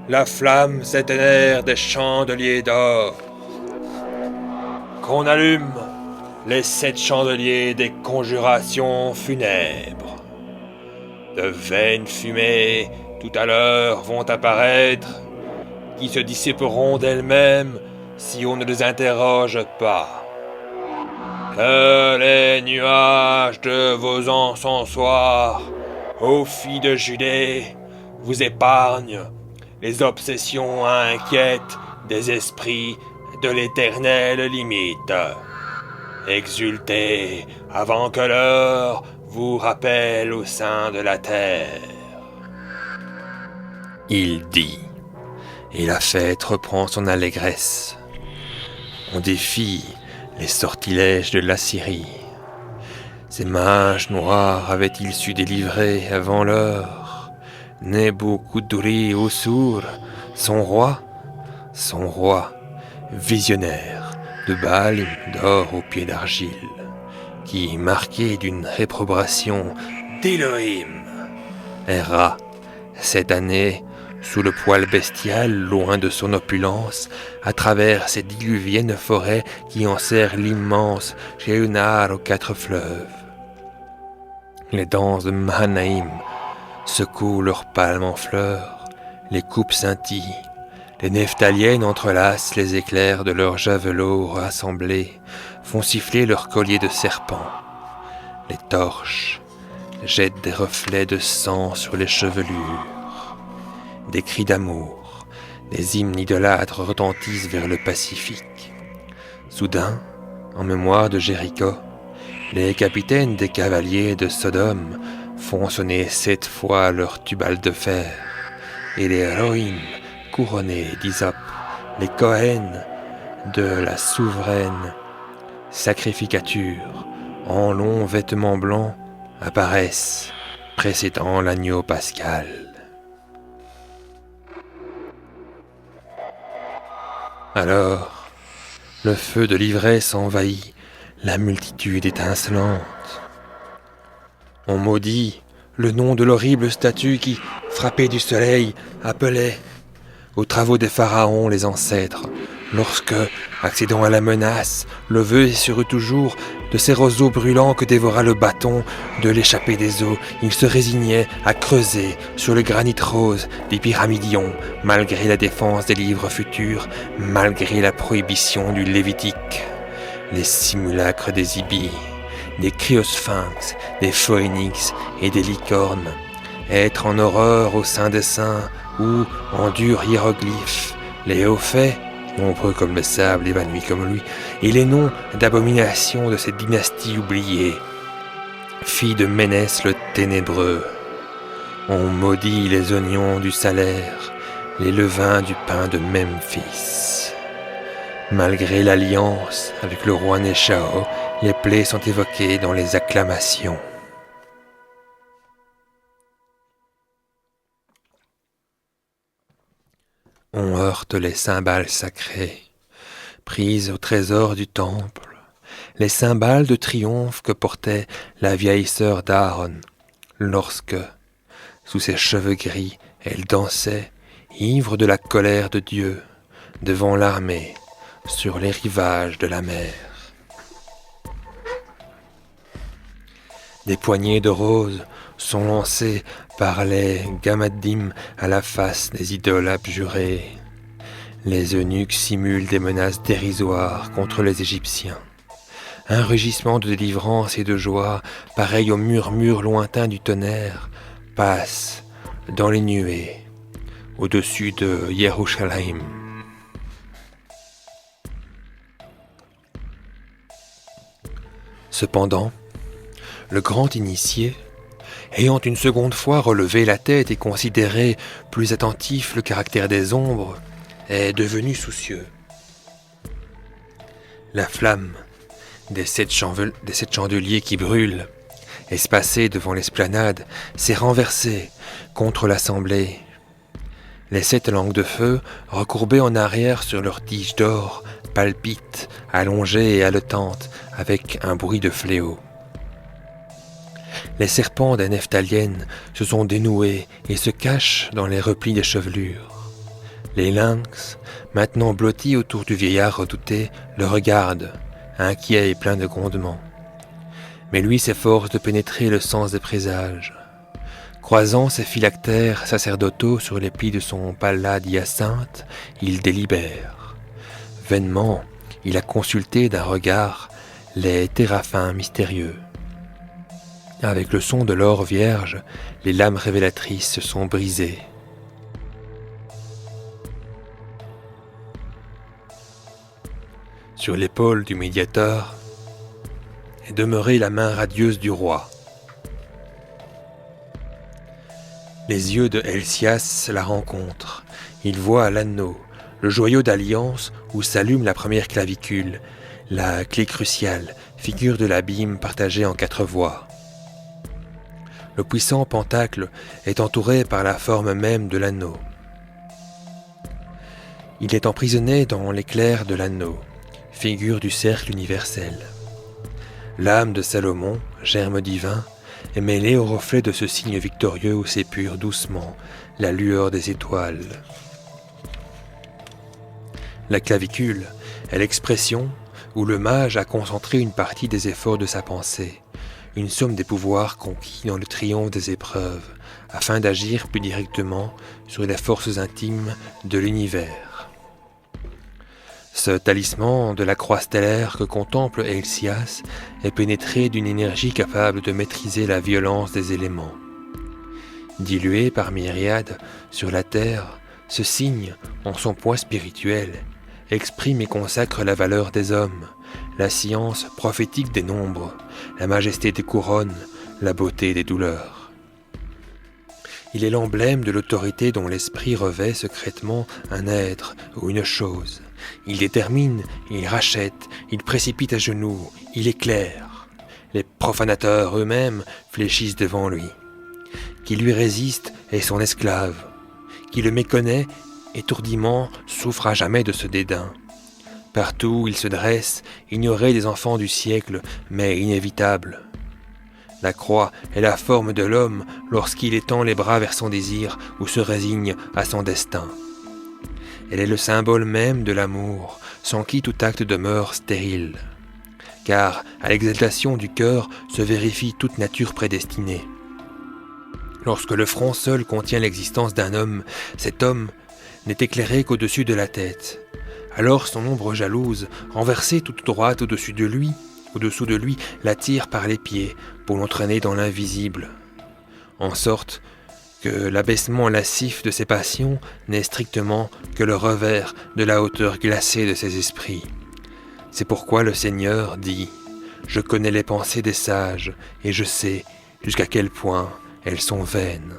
la flamme septénaire des chandeliers d'or. Qu'on allume les 7 chandeliers des conjurations funèbres. De vaines fumées, tout à l'heure, vont apparaître, qui se dissiperont d'elles-mêmes si on ne les interroge pas. Que les nuages de vos encensoirs, ô filles de Judée, vous épargnent les obsessions inquiètes des esprits de l'éternelle limite. Exultez avant que l'heure vous rappelle au sein de la terre. Il dit, et la fête reprend son allégresse. On défie les sortilèges de l'Assyrie. Ces mages noirs avaient-ils su délivrer avant l'heure Nebuchadnezzar, son roi, visionnaire de Baal d'or aux pieds d'argile, qui, marqué d'une réprobation d'Élohim, erra cette année sous le poil bestial, loin de son opulence, à travers ces diluviennes forêts qui enserrent l'immense Shehunar aux 4 fleuves. Les danses de Mahanaïm secouent leurs palmes en fleurs, les coupes scintillent, les nephtaliennes entrelacent les éclairs de leurs javelots rassemblés, font siffler leurs colliers de serpents. Les torches jettent des reflets de sang sur les chevelures. Des cris d'amour, des hymnes idolâtres retentissent vers le Pacifique. Soudain, en mémoire de Jéricho, les capitaines des cavaliers de Sodome font sonner 7 fois leur tubal de fer, et les héroïnes couronnées d'hysope, les Cohen de la souveraine sacrificature, en longs vêtements blancs, apparaissent, précédant l'agneau pascal. Alors, le feu de l'ivresse envahit la multitude étincelante. On maudit le nom de l'horrible statue qui, frappée du soleil, appelait aux travaux des pharaons les ancêtres, lorsque, accédant à la menace, le vœu sur eux toujours, de ces roseaux brûlants que dévora le bâton, de l'échappée des eaux, il se résignait à creuser sur le granit rose des pyramidions, malgré la défense des livres futurs, malgré la prohibition du Lévitique. Les simulacres des ibis, des criosphinx, des phoenix et des licornes, être en horreur au sein des saints ou en durs hiéroglyphes, les hauts faits, nombreux comme le sable, évanouis comme lui, et les noms d'abomination de cette dynastie oubliée, fille de Ménès le ténébreux. On maudit les oignons du salaire, les levains du pain de Memphis. Malgré l'alliance avec le roi Néchao, les plaies sont évoquées dans les acclamations. On heurte les cymbales sacrées, prises au trésor du temple, les cymbales de triomphe que portait la vieille sœur d'Aaron, lorsque, sous ses cheveux gris, elle dansait, ivre de la colère de Dieu, devant l'armée, sur les rivages de la mer. Des poignées de roses sont lancées par les gamaddim à la face des idoles abjurées. Les eunuques simulent des menaces dérisoires contre les Égyptiens. Un rugissement de délivrance et de joie, pareil au murmure lointain du tonnerre, passe dans les nuées, au-dessus de Yerushalayim. Cependant, le grand initié, ayant une seconde fois relevé la tête et considéré plus attentif le caractère des ombres, est devenu soucieux. La flamme des 7 chandeliers qui brûlent, espacés devant l'esplanade, s'est renversée contre l'assemblée. Les 7 langues de feu, recourbées en arrière sur leurs tiges d'or, palpitent, allongées et haletantes, avec un bruit de fléau. Les serpents des nephtaliennes se sont dénoués et se cachent dans les replis des chevelures. Les lynx, maintenant blottis autour du vieillard redouté, le regardent, inquiet et plein de grondements. Mais lui s'efforce de pénétrer le sens des présages. Croisant ses phylactères sacerdotaux sur les plis de son palade hyacinthe, il délibère. Vainement, il a consulté d'un regard les téraphins mystérieux. Avec le son de l'or vierge, les lames révélatrices se sont brisées. Sur l'épaule du médiateur est demeurée la main radieuse du roi. Les yeux de Helsias la rencontrent. Il voit l'anneau, le joyau d'alliance où s'allume la première clavicule, la clé cruciale, figure de l'abîme partagée en 4 voies. Le puissant pentacle est entouré par la forme même de l'anneau. Il est emprisonné dans l'éclair de l'anneau, figure du cercle universel. L'âme de Salomon, germe divin, est mêlée au reflet de ce signe victorieux où s'épure doucement la lueur des étoiles. La clavicule est l'expression où le mage a concentré une partie des efforts de sa pensée, une somme des pouvoirs conquis dans le triomphe des épreuves, afin d'agir plus directement sur les forces intimes de l'univers. Ce talisman de la croix stellaire que contemple Helsias est pénétré d'une énergie capable de maîtriser la violence des éléments. Dilué par myriades sur la terre, ce signe, en son poids spirituel, exprime et consacre la valeur des hommes, la science prophétique des nombres, la majesté des couronnes, la beauté des douleurs. Il est l'emblème de l'autorité dont l'esprit revêt secrètement un être ou une chose. Il détermine, il rachète, il précipite à genoux, il éclaire. Les profanateurs eux-mêmes fléchissent devant lui. Qui lui résiste est son esclave. Qui le méconnaît, étourdiment, souffre à jamais de ce dédain. Partout où il se dresse, ignoré des enfants du siècle, mais inévitable. La croix est la forme de l'homme lorsqu'il étend les bras vers son désir ou se résigne à son destin. Elle est le symbole même de l'amour, sans qui tout acte demeure stérile. Car à l'exaltation du cœur se vérifie toute nature prédestinée. Lorsque le front seul contient l'existence d'un homme, cet homme n'est éclairé qu'au-dessus de la tête. Alors son ombre jalouse, renversée toute droite au-dessous de lui, l'attire par les pieds pour l'entraîner dans l'invisible. En sorte que l'abaissement lascif de ses passions n'est strictement que le revers de la hauteur glacée de ses esprits. C'est pourquoi le Seigneur dit « Je connais les pensées des sages et je sais jusqu'à quel point elles sont vaines. »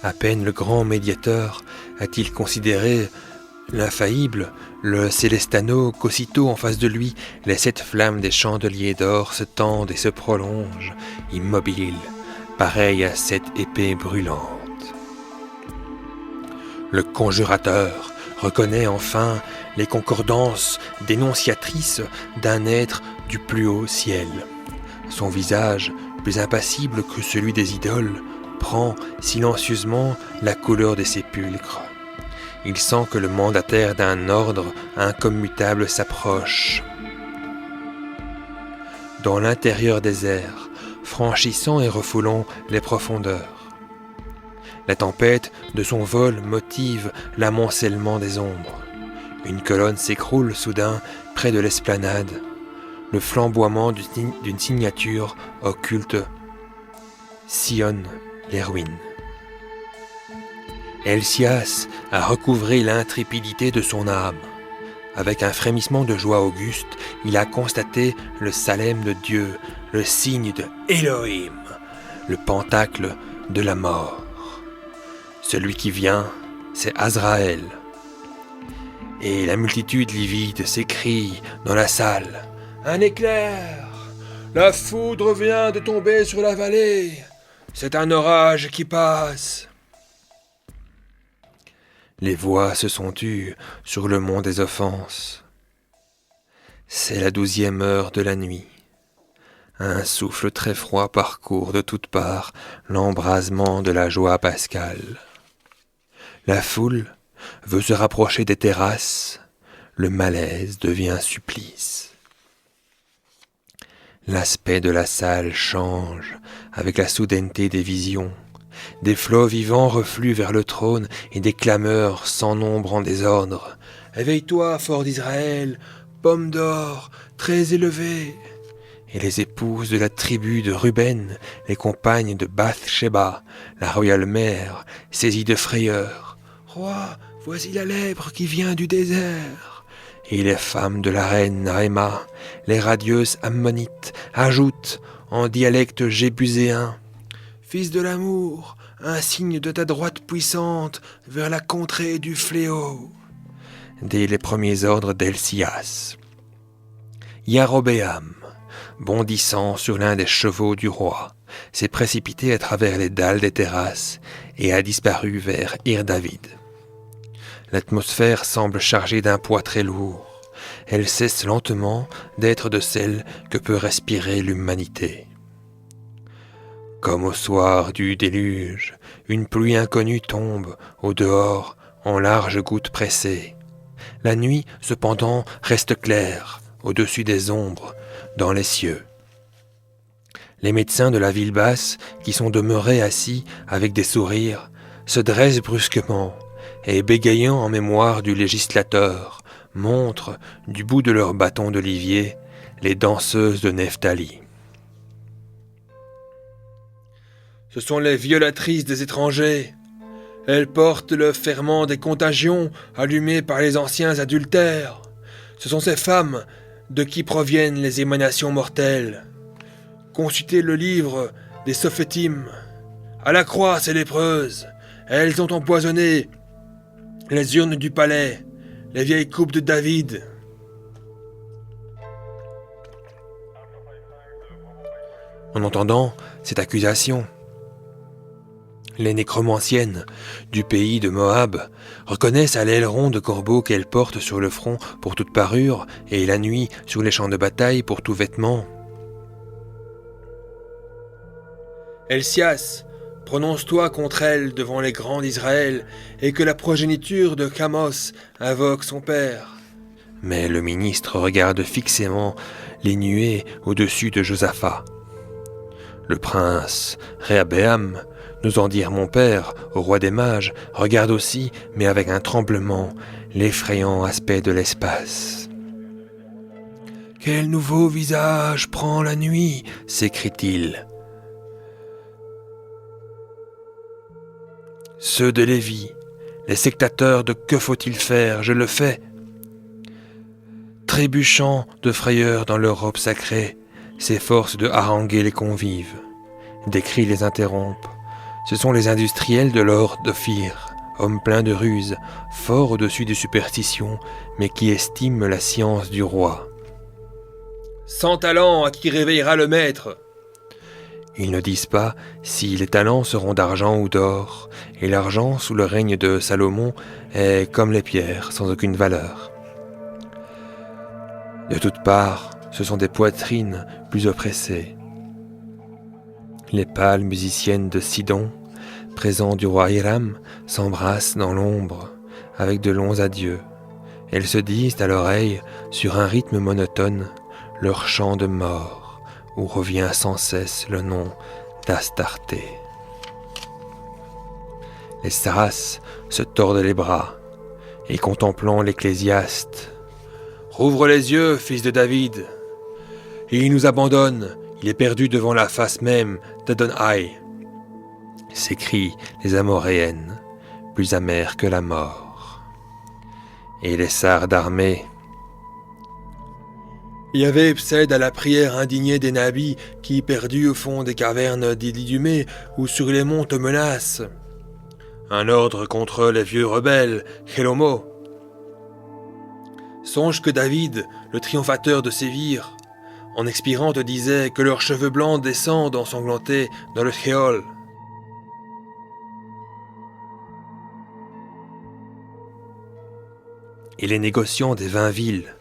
À peine le grand médiateur a-t-il considéré l'infaillible, le Célestano, qu'aussitôt en face de lui, les 7 flammes des chandeliers d'or se tendent et se prolongent, immobiles, pareilles à 7 épées brûlantes. Le conjurateur reconnaît enfin les concordances dénonciatrices d'un être du plus haut ciel. Son visage, plus impassible que celui des idoles, prend silencieusement la couleur des sépulcres. Il sent que le mandataire d'un ordre incommutable s'approche. Dans l'intérieur des airs, franchissant et refoulant les profondeurs. La tempête de son vol motive l'amoncellement des ombres. Une colonne s'écroule soudain près de l'esplanade. Le flamboiement d'une signature occulte sillonne les ruines. Helsias a recouvré l'intrépidité de son âme. Avec un frémissement de joie auguste, il a constaté le Salem de Dieu, le signe de Elohim, le pentacle de la mort. Celui qui vient, c'est Azraël. Et la multitude livide s'écrie dans la salle « Un éclair! La foudre vient de tomber sur la vallée! C'est un orage qui passe! » Les voix se sont tues sur le mont des offenses. C'est la 12e heure de la nuit. Un souffle très froid parcourt de toutes parts l'embrasement de la joie pascale. La foule veut se rapprocher des terrasses, le malaise devient supplice. L'aspect de la salle change avec la soudaineté des visions. Des flots vivants refluent vers le trône et des clameurs sans nombre en désordre. « Éveille-toi, fort d'Israël, pomme d'or, très élevée !» Et les épouses de la tribu de Ruben, les compagnes de Bath-Sheba, la royale mère, saisies de frayeur. « Roi, voici la lèpre qui vient du désert !» Et les femmes de la reine Naïma, les radieuses ammonites, ajoutent en dialecte jébuséen « Fils de l'amour, un signe de ta droite puissante vers la contrée du fléau !» Dès les premiers ordres d'Helcias. Yarobéam, bondissant sur l'un des chevaux du roi, s'est précipité à travers les dalles des terrasses et a disparu vers Ir-David. L'atmosphère semble chargée d'un poids très lourd. Elle cesse lentement d'être de celle que peut respirer l'humanité. Comme au soir du déluge, une pluie inconnue tombe au dehors en larges gouttes pressées. La nuit, cependant, reste claire, au-dessus des ombres, dans les cieux. Les médecins de la ville basse, qui sont demeurés assis avec des sourires, se dressent brusquement et, bégayant en mémoire du législateur, montrent, du bout de leur bâton d'olivier, les danseuses de Nephtali. Ce sont les violatrices des étrangers. Elles portent le ferment des contagions allumées par les anciens adultères. Ce sont ces femmes de qui proviennent les émanations mortelles. Consultez le livre des Sophétim. À la croix, ces lépreuses. Elles ont empoisonné les urnes du palais, les vieilles coupes de David. En entendant cette accusation, les nécromanciennes du pays de Moab reconnaissent à l'aileron de corbeau qu'elles portent sur le front pour toute parure et la nuit sur les champs de bataille pour tout vêtement. Helcias, prononce-toi contre elle devant les grands d'Israël et que la progéniture de Khamos invoque son père. Mais le ministre regarde fixement les nuées au-dessus de Josaphat. Le prince Réhabéam, n'osant dire mon père au roi des mages, regarde aussi, mais avec un tremblement, l'effrayant aspect de l'espace. « Quel nouveau visage prend la nuit » s'écrie-t-il. Ceux de Lévi, les sectateurs de que faut-il faire, je le fais. Trébuchant de frayeur dans leur robe sacrée, s'efforcent de haranguer les convives. Des cris les interrompent. Ce sont les industriels de l'or d'Ophir, hommes pleins de ruse, forts au-dessus des superstitions, mais qui estiment la science du roi. « 100 talents à qui réveillera le maître !» Ils ne disent pas si les talents seront d'argent ou d'or, et l'argent, sous le règne de Salomon, est comme les pierres, sans aucune valeur. De toutes parts, ce sont des poitrines plus oppressées. Les pâles musiciennes de Sidon, présents du roi Hiram, s'embrassent dans l'ombre, avec de longs adieux. Elles se disent à l'oreille, sur un rythme monotone, leur chant de mort, où revient sans cesse le nom d'Astarté. Les sarrasses se tordent les bras, et contemplant l'ecclésiaste, « Rouvre les yeux, fils de David !» Il nous abandonne, il est perdu devant la face même d'Adonai, s'écrient les Amoréennes, plus amères que la mort. Et les sars d'armée. Yahvé cède à la prière indignée des nabis qui, perdus au fond des cavernes d'Idumée ou sur les monts, te menacent. Un ordre contre les vieux rebelles, Hélomo. Songe que David, le triomphateur de Sévir, en expirant te disait que leurs cheveux blancs descendent ensanglantés dans le Shéol. Et les négociants des 20 villes.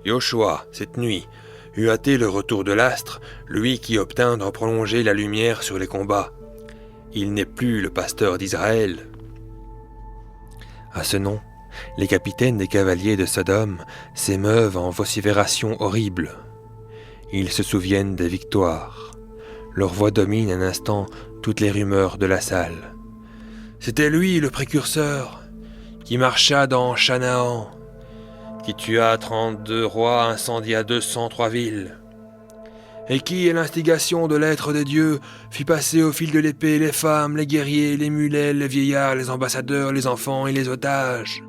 Yoshua, cette nuit, eût hâté le retour de l'astre, lui qui obtint d'en prolonger la lumière sur les combats. Il n'est plus le pasteur d'Israël. À ce nom, les capitaines des cavaliers de Sodome s'émeuvent en vociférations horribles. Ils se souviennent des victoires. Leur voix domine un instant toutes les rumeurs de la salle. C'était lui le précurseur qui marcha dans Chanaan, qui tua 32 rois, incendia 203 villes, et qui, à l'instigation de l'être des dieux, fit passer au fil de l'épée les femmes, les guerriers, les mulets, les vieillards, les ambassadeurs, les enfants et les otages.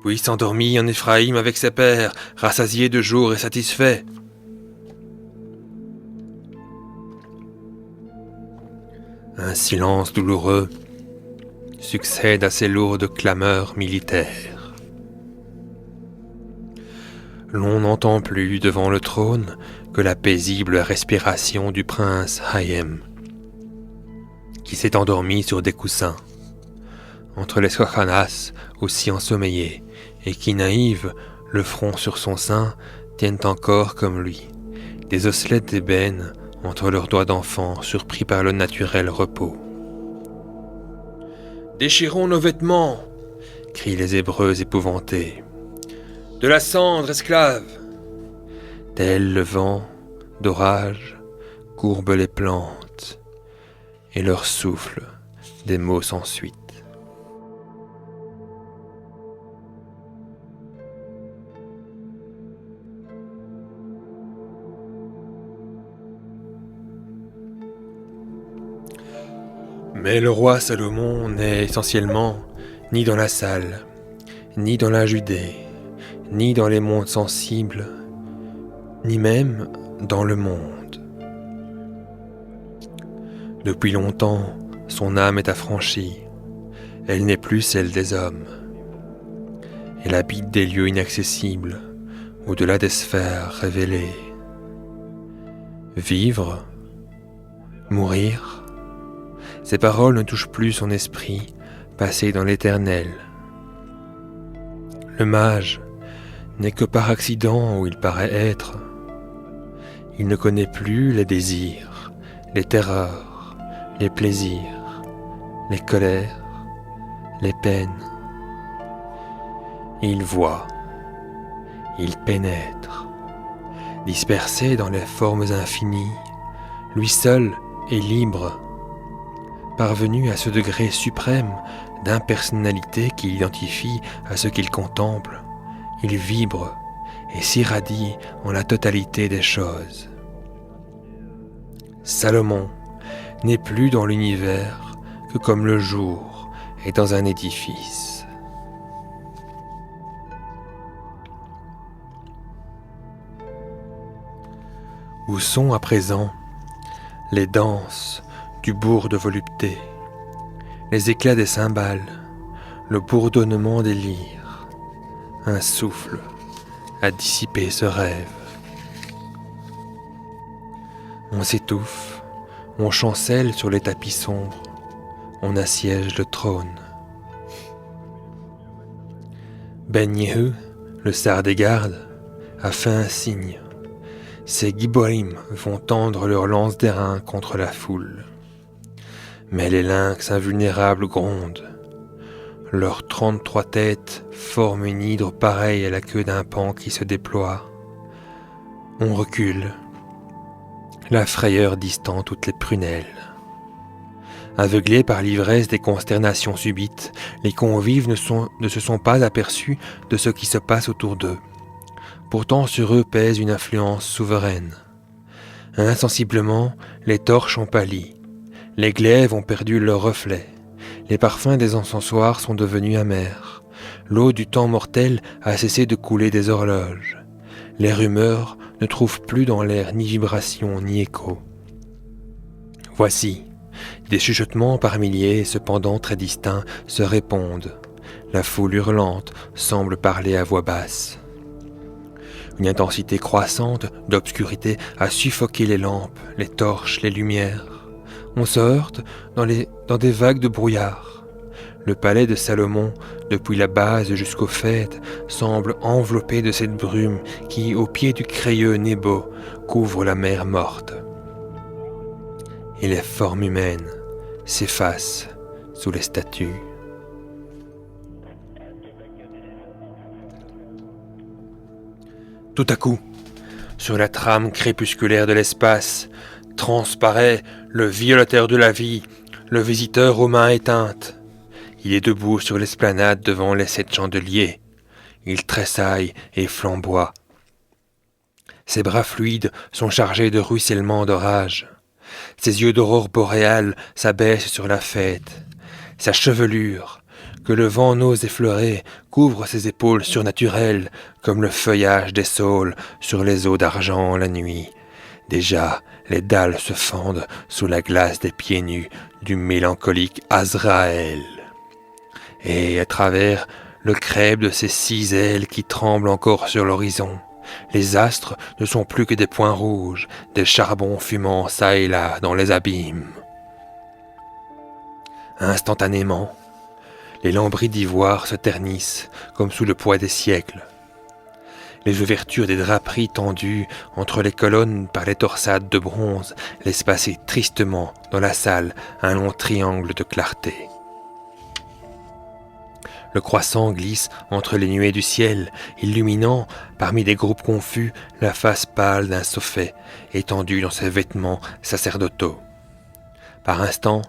Puis s'endormit en Éphraïm avec ses pères, rassasié de jour et satisfait. Un silence douloureux succède à ces lourdes clameurs militaires. L'on n'entend plus devant le trône que la paisible respiration du prince Hayem, qui s'est endormi sur des coussins, entre les Sochanas aussi ensommeillés, et qui, naïve, le front sur son sein, tiennent encore comme lui, des osselets d'ébène entre leurs doigts d'enfant surpris par le naturel repos. « Déchirons nos vêtements !» crient les Hébreux épouvantés. « De la cendre, esclaves !» Tel le vent d'orage courbe les plantes, et leur souffle des mots sans suite. Mais le roi Salomon n'est essentiellement ni dans la salle, ni dans la Judée, ni dans les mondes sensibles, ni même dans le monde. Depuis longtemps, son âme est affranchie, elle n'est plus celle des hommes. Elle habite des lieux inaccessibles, au-delà des sphères révélées. Vivre, mourir, ces paroles ne touchent plus son esprit, passé dans l'éternel. Le mage n'est que par accident où il paraît être. Il ne connaît plus les désirs, les terreurs, les plaisirs, les colères, les peines. Il voit, il pénètre, dispersé dans les formes infinies, lui seul est libre, parvenu à ce degré suprême d'impersonnalité qui l'identifie à ce qu'il contemple, il vibre et s'irradie en la totalité des choses. Salomon n'est plus dans l'univers que comme le jour est dans un édifice. Où sont à présent les danses du bourg de volupté, les éclats des cymbales, le bourdonnement des lyres, un souffle à dissiper ce rêve. On s'étouffe, on chancelle sur les tapis sombres, on assiège le trône. Ben Yehu, le sar des gardes, a fait un signe. Ces Giborim vont tendre leurs lances d'airain contre la foule. Mais les lynx invulnérables grondent. Leurs 33 têtes forment une hydre pareille à la queue d'un paon qui se déploie. On recule. La frayeur distend toutes les prunelles. Aveuglés par l'ivresse des consternations subites, les convives ne se sont pas aperçus de ce qui se passe autour d'eux. Pourtant sur eux pèse une influence souveraine. Insensiblement, les torches ont pâli. Les glaives ont perdu leur reflet. Les parfums des encensoirs sont devenus amers. L'eau du temps mortel a cessé de couler des horloges. Les rumeurs ne trouvent plus dans l'air ni vibration ni écho. Voici, des chuchotements par milliers, cependant très distincts, se répondent. La foule hurlante semble parler à voix basse. Une intensité croissante d'obscurité a suffoqué les lampes, les torches, les lumières. On se heurte dans des vagues de brouillard. Le palais de Salomon, depuis la base jusqu'au faîte, semble enveloppé de cette brume qui, au pied du crayeux Nebo, couvre la mer morte. Et les formes humaines s'effacent sous les statues. Tout à coup, sur la trame crépusculaire de l'espace, transparaît le violateur de la vie, le visiteur aux mains éteintes. Il est debout sur l'esplanade devant les 7 chandeliers. Il tressaille et flamboie. Ses bras fluides sont chargés de ruissellements d'orage. Ses yeux d'aurore boréale s'abaissent sur la fête. Sa chevelure, que le vent n'ose effleurer, couvre ses épaules surnaturelles comme le feuillage des saules sur les eaux d'argent la nuit. Déjà, les dalles se fendent sous la glace des pieds nus du mélancolique Azraël. Et à travers le crêpe de ces 6 ailes qui tremblent encore sur l'horizon, les astres ne sont plus que des points rouges, des charbons fumant çà et là dans les abîmes. Instantanément, les lambris d'ivoire se ternissent comme sous le poids des siècles. Les ouvertures des draperies tendues entre les colonnes par les torsades de bronze laissent passer tristement dans la salle un long triangle de clarté. Le croissant glisse entre les nuées du ciel, illuminant, parmi des groupes confus, la face pâle d'un sophet, étendu dans ses vêtements sacerdotaux. Par instants,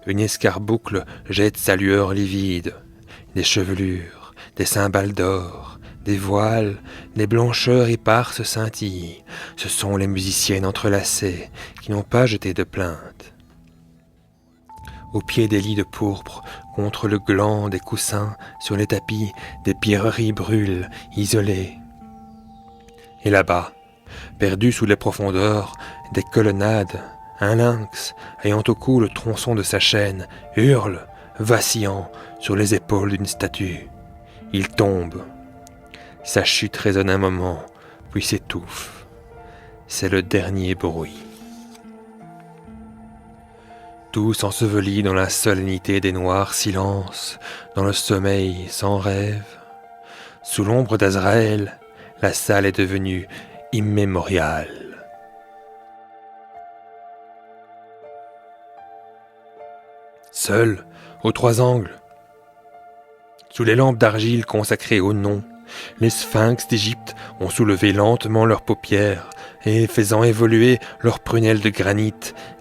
une escarboucle jette sa lueur livide. Des chevelures, des cymbales d'or, des voiles, des blancheurs éparses scintillent. Ce sont les musiciennes entrelacées qui n'ont pas jeté de plainte. Au pied des lits de pourpre, contre le gland des coussins, sur les tapis, des pierreries brûlent, isolées. Et là-bas, perdu sous les profondeurs des colonnades, un lynx, ayant au cou le tronçon de sa chaîne, hurle, vacillant, sur les épaules d'une statue. Il tombe. Sa chute résonne un moment, puis s'étouffe. C'est le dernier bruit. Tous ensevelis dans la solennité des noirs silences, dans le sommeil sans rêve. Sous l'ombre d'Azraël, la salle est devenue immémoriale. Seul, aux 3 angles, sous les lampes d'argile consacrées au nom, les sphinx d'Égypte ont soulevé lentement leurs paupières et, faisant évoluer leurs prunelles de granit,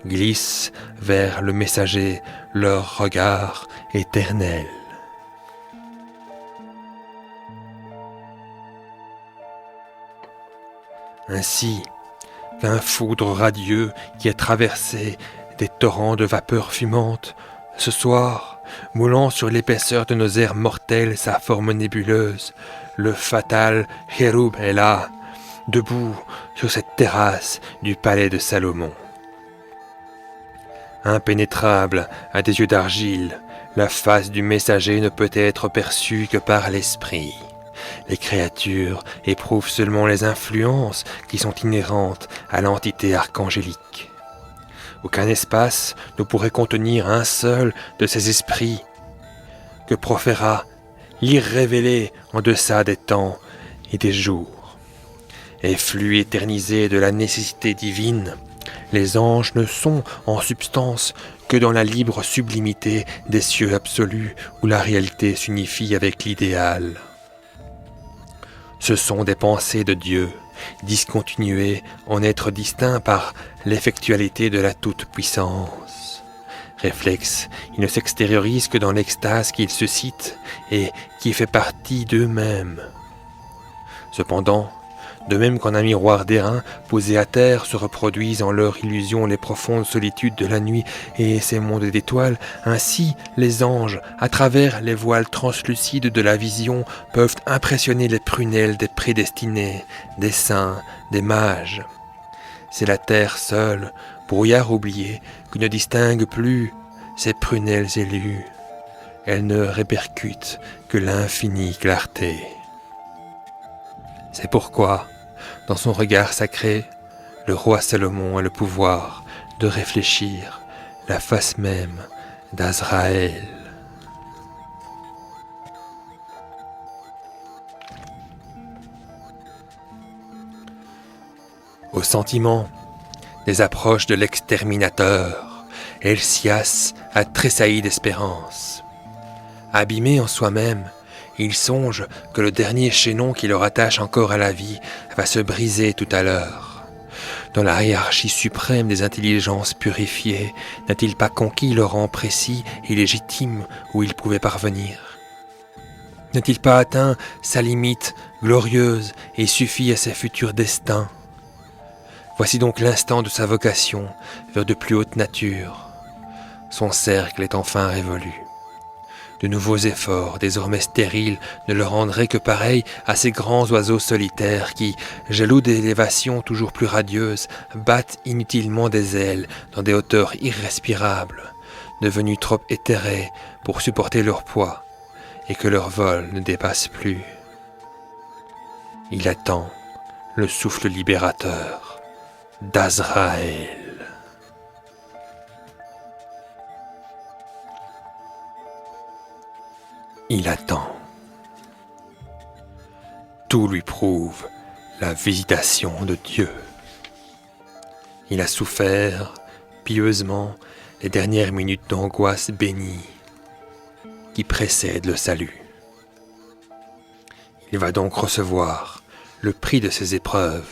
glissent vers le messager leur regard éternel. Ainsi qu'un foudre radieux qui a traversé des torrents de vapeur fumante, ce soir, moulant sur l'épaisseur de nos airs mortels sa forme nébuleuse, le fatal Chérub est là, debout sur cette terrasse du palais de Salomon. Impénétrable à des yeux d'argile, la face du messager ne peut être perçue que par l'esprit. Les créatures éprouvent seulement les influences qui sont inhérentes à l'entité archangélique. Aucun espace ne pourrait contenir un seul de ces esprits que proféra l'irrévélé en deçà des temps et des jours. Et flux éternisé de la nécessité divine, les anges ne sont en substance que dans la libre sublimité des cieux absolus où la réalité s'unifie avec l'idéal. Ce sont des pensées de Dieu, discontinuées en être distincts par l'effectualité de la toute-puissance. Réflexe, ils ne s'extériorisent que dans l'extase qu'ils suscitent et qui fait partie d'eux-mêmes. Cependant, de même qu'en un miroir d'airain posé à terre se reproduisent en leur illusion les profondes solitudes de la nuit et ses mondes d'étoiles, ainsi les anges, à travers les voiles translucides de la vision, peuvent impressionner les prunelles des prédestinés, des saints, des mages. C'est la terre seule, brouillard oublié, qui ne distingue plus ces prunelles élues. Elle ne répercute que l'infinie clarté. C'est pourquoi, dans son regard sacré, le roi Salomon a le pouvoir de réfléchir la face même d'Azraël. Au sentiment des approches de l'exterminateur, Helsias a tressailli d'espérance. Abîmé en soi-même, il songe que le dernier chaînon qui le rattache encore à la vie va se briser tout à l'heure. Dans la hiérarchie suprême des intelligences purifiées, n'a-t-il pas conquis le rang précis et légitime où il pouvait parvenir ? N'a-t-il pas atteint sa limite glorieuse et suffi à ses futurs destins ? Voici donc l'instant de sa vocation vers de plus hautes natures. Son cercle est enfin révolu. De nouveaux efforts, désormais stériles, ne le rendraient que pareil à ces grands oiseaux solitaires qui, jaloux d'élévations toujours plus radieuses, battent inutilement des ailes dans des hauteurs irrespirables, devenus trop éthérés pour supporter leur poids, et que leur vol ne dépasse plus. Il attend le souffle libérateur d'Azraël. Il attend. Tout lui prouve la visitation de Dieu. Il a souffert pieusement les dernières minutes d'angoisse bénie qui précèdent le salut. Il va donc recevoir le prix de ses épreuves.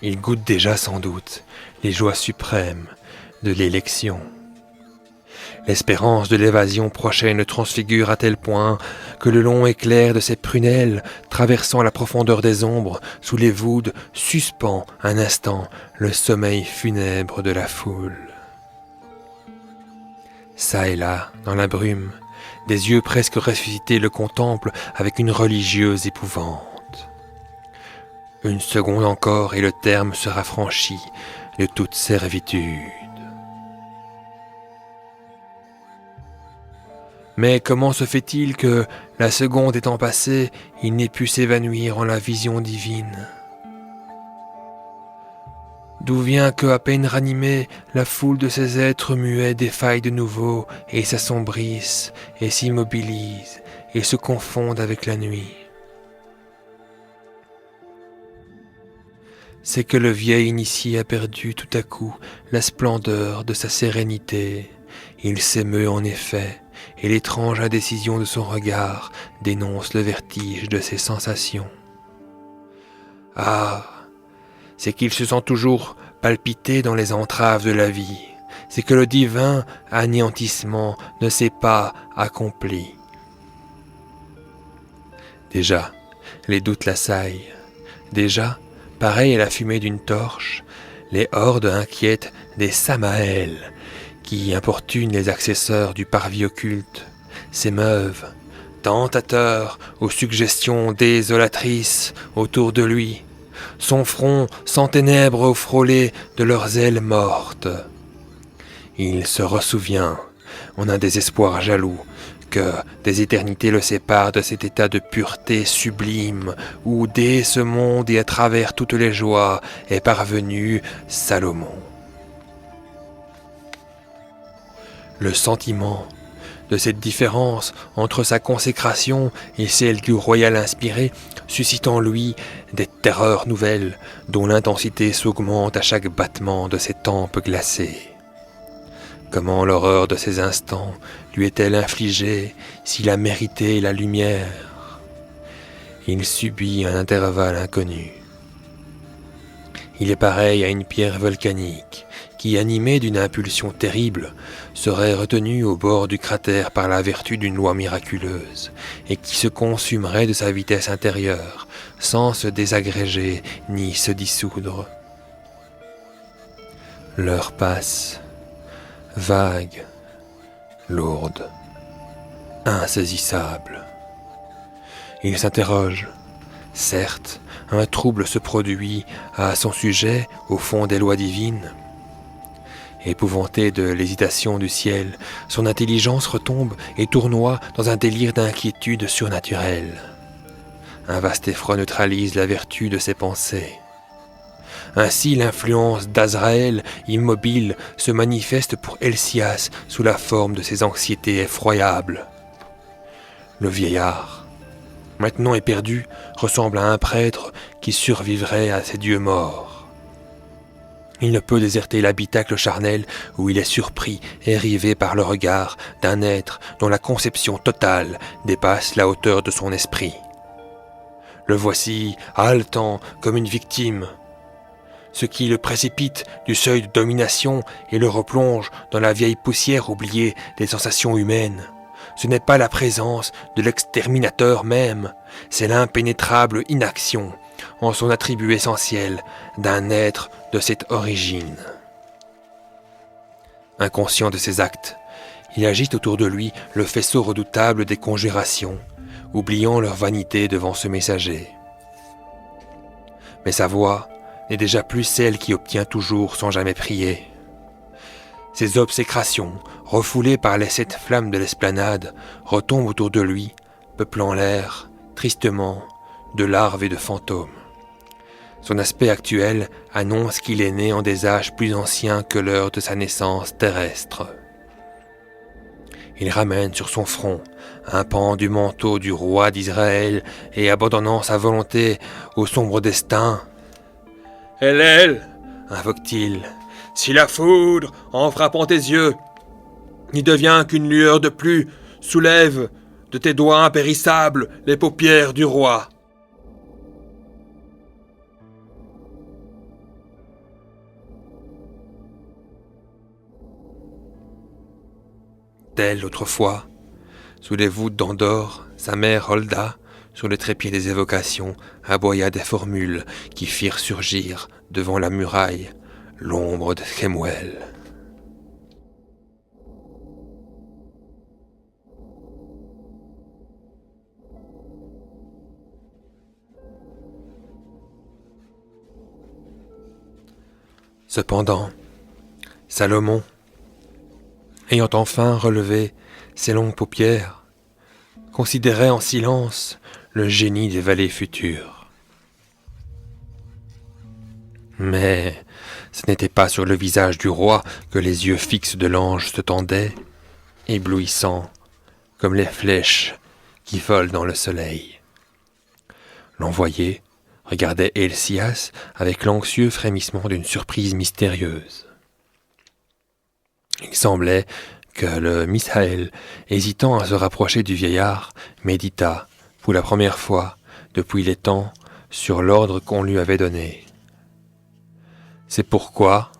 Il goûte déjà sans doute les joies suprêmes de l'élection. L'espérance de l'évasion prochaine le transfigure à tel point que le long éclair de ses prunelles, traversant la profondeur des ombres, sous les voûtes, suspend un instant le sommeil funèbre de la foule. Ça et là, dans la brume, des yeux presque ressuscités le contemplent avec une religieuse épouvante. Une seconde encore et le terme sera franchi de toute servitude. Mais comment se fait-il que, la seconde étant passée, il n'ait pu s'évanouir en la vision divine ? D'où vient que, à peine ranimée, la foule de ces êtres muets défaille de nouveau et s'assombrisse et s'immobilise et se confondent avec la nuit ? C'est que le vieil initié a perdu tout à coup la splendeur de sa sérénité. Il s'émeut en effet, et l'étrange indécision de son regard dénonce le vertige de ses sensations. Ah, c'est qu'il se sent toujours palpiter dans les entraves de la vie, c'est que le divin anéantissement ne s'est pas accompli. Déjà, les doutes l'assaillent. Déjà, pareil à la fumée d'une torche, les hordes inquiètes des Samaëls, qui importunent les accesseurs du parvis occulte, s'émeuvent, tentateurs aux suggestions désolatrices autour de lui, son front sans ténèbres frôlé de leurs ailes mortes. Il se ressouvient, en un désespoir jaloux, que des éternités le séparent de cet état de pureté sublime où, dès ce monde et à travers toutes les joies, est parvenu Salomon. Le sentiment de cette différence entre sa consécration et celle du royal inspiré suscite en lui des terreurs nouvelles dont l'intensité s'augmente à chaque battement de ses tempes glacées. Comment l'horreur de ces instants lui est-elle infligée s'il a mérité la lumière ? Il subit un intervalle inconnu. Il est pareil à une pierre volcanique qui, animée d'une impulsion terrible, serait retenue au bord du cratère par la vertu d'une loi miraculeuse, et qui se consumerait de sa vitesse intérieure, sans se désagréger ni se dissoudre. L'heure passe, vague, lourde, insaisissable. Il s'interroge. Certes, un trouble se produit à son sujet au fond des lois divines. Épouvanté de l'hésitation du ciel, son intelligence retombe et tournoie dans un délire d'inquiétude surnaturelle. Un vaste effroi neutralise la vertu de ses pensées. Ainsi l'influence d'Azraël, immobile, se manifeste pour Helsias sous la forme de ses anxiétés effroyables. Le vieillard, maintenant éperdu, ressemble à un prêtre qui survivrait à ses dieux morts. Il ne peut déserter l'habitacle charnel où il est surpris et rivé par le regard d'un être dont la conception totale dépasse la hauteur de son esprit. Le voici haletant comme une victime, ce qui le précipite du seuil de domination et le replonge dans la vieille poussière oubliée des sensations humaines. Ce n'est pas la présence de l'exterminateur même, c'est l'impénétrable inaction, en son attribut essentiel, d'un être de cette origine. Inconscient de ses actes, il agite autour de lui le faisceau redoutable des conjurations, oubliant leur vanité devant ce messager. Mais sa voix n'est déjà plus celle qui obtient toujours sans jamais prier. Ses obsécrations, refoulées par les 7 flammes de l'esplanade, retombent autour de lui, peuplant l'air, tristement, de larves et de fantômes. Son aspect actuel annonce qu'il est né en des âges plus anciens que l'heure de sa naissance terrestre. Il ramène sur son front un pan du manteau du roi d'Israël et, abandonnant sa volonté au sombre destin, « Elle, invoque-t-il, si la foudre, en frappant tes yeux, n'y devient qu'une lueur de plus, soulève de tes doigts impérissables les paupières du roi. » Telle autrefois, sous les voûtes d'Andorre, sa mère Holda, sur le trépied des évocations, aboya des formules qui firent surgir, devant la muraille, l'ombre de Shemuel. Cependant, Salomon, ayant enfin relevé ses longues paupières, considérait en silence le génie des vallées futures. Mais ce n'était pas sur le visage du roi que les yeux fixes de l'ange se tendaient, éblouissants comme les flèches qui volent dans le soleil. L'envoyé regardait Helcias avec l'anxieux frémissement d'une surprise mystérieuse. Il semblait que le Misaël, hésitant à se rapprocher du vieillard, médita, pour la première fois depuis les temps, sur l'ordre qu'on lui avait donné. C'est pourquoi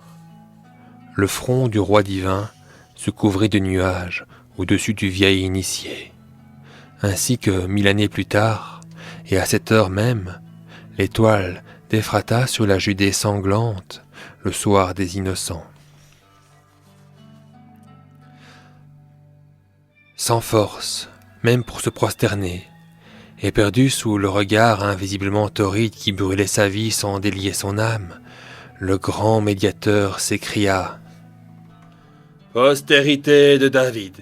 le front du roi divin se couvrit de nuages au-dessus du vieil initié, ainsi que 1000 années plus tard, et à cette heure même, l'étoile d'Éphrata sur la Judée sanglante, le soir des innocents. Sans force, même pour se prosterner, et perdu sous le regard invisiblement torride qui brûlait sa vie sans délier son âme, le grand médiateur s'écria « Postérité de David,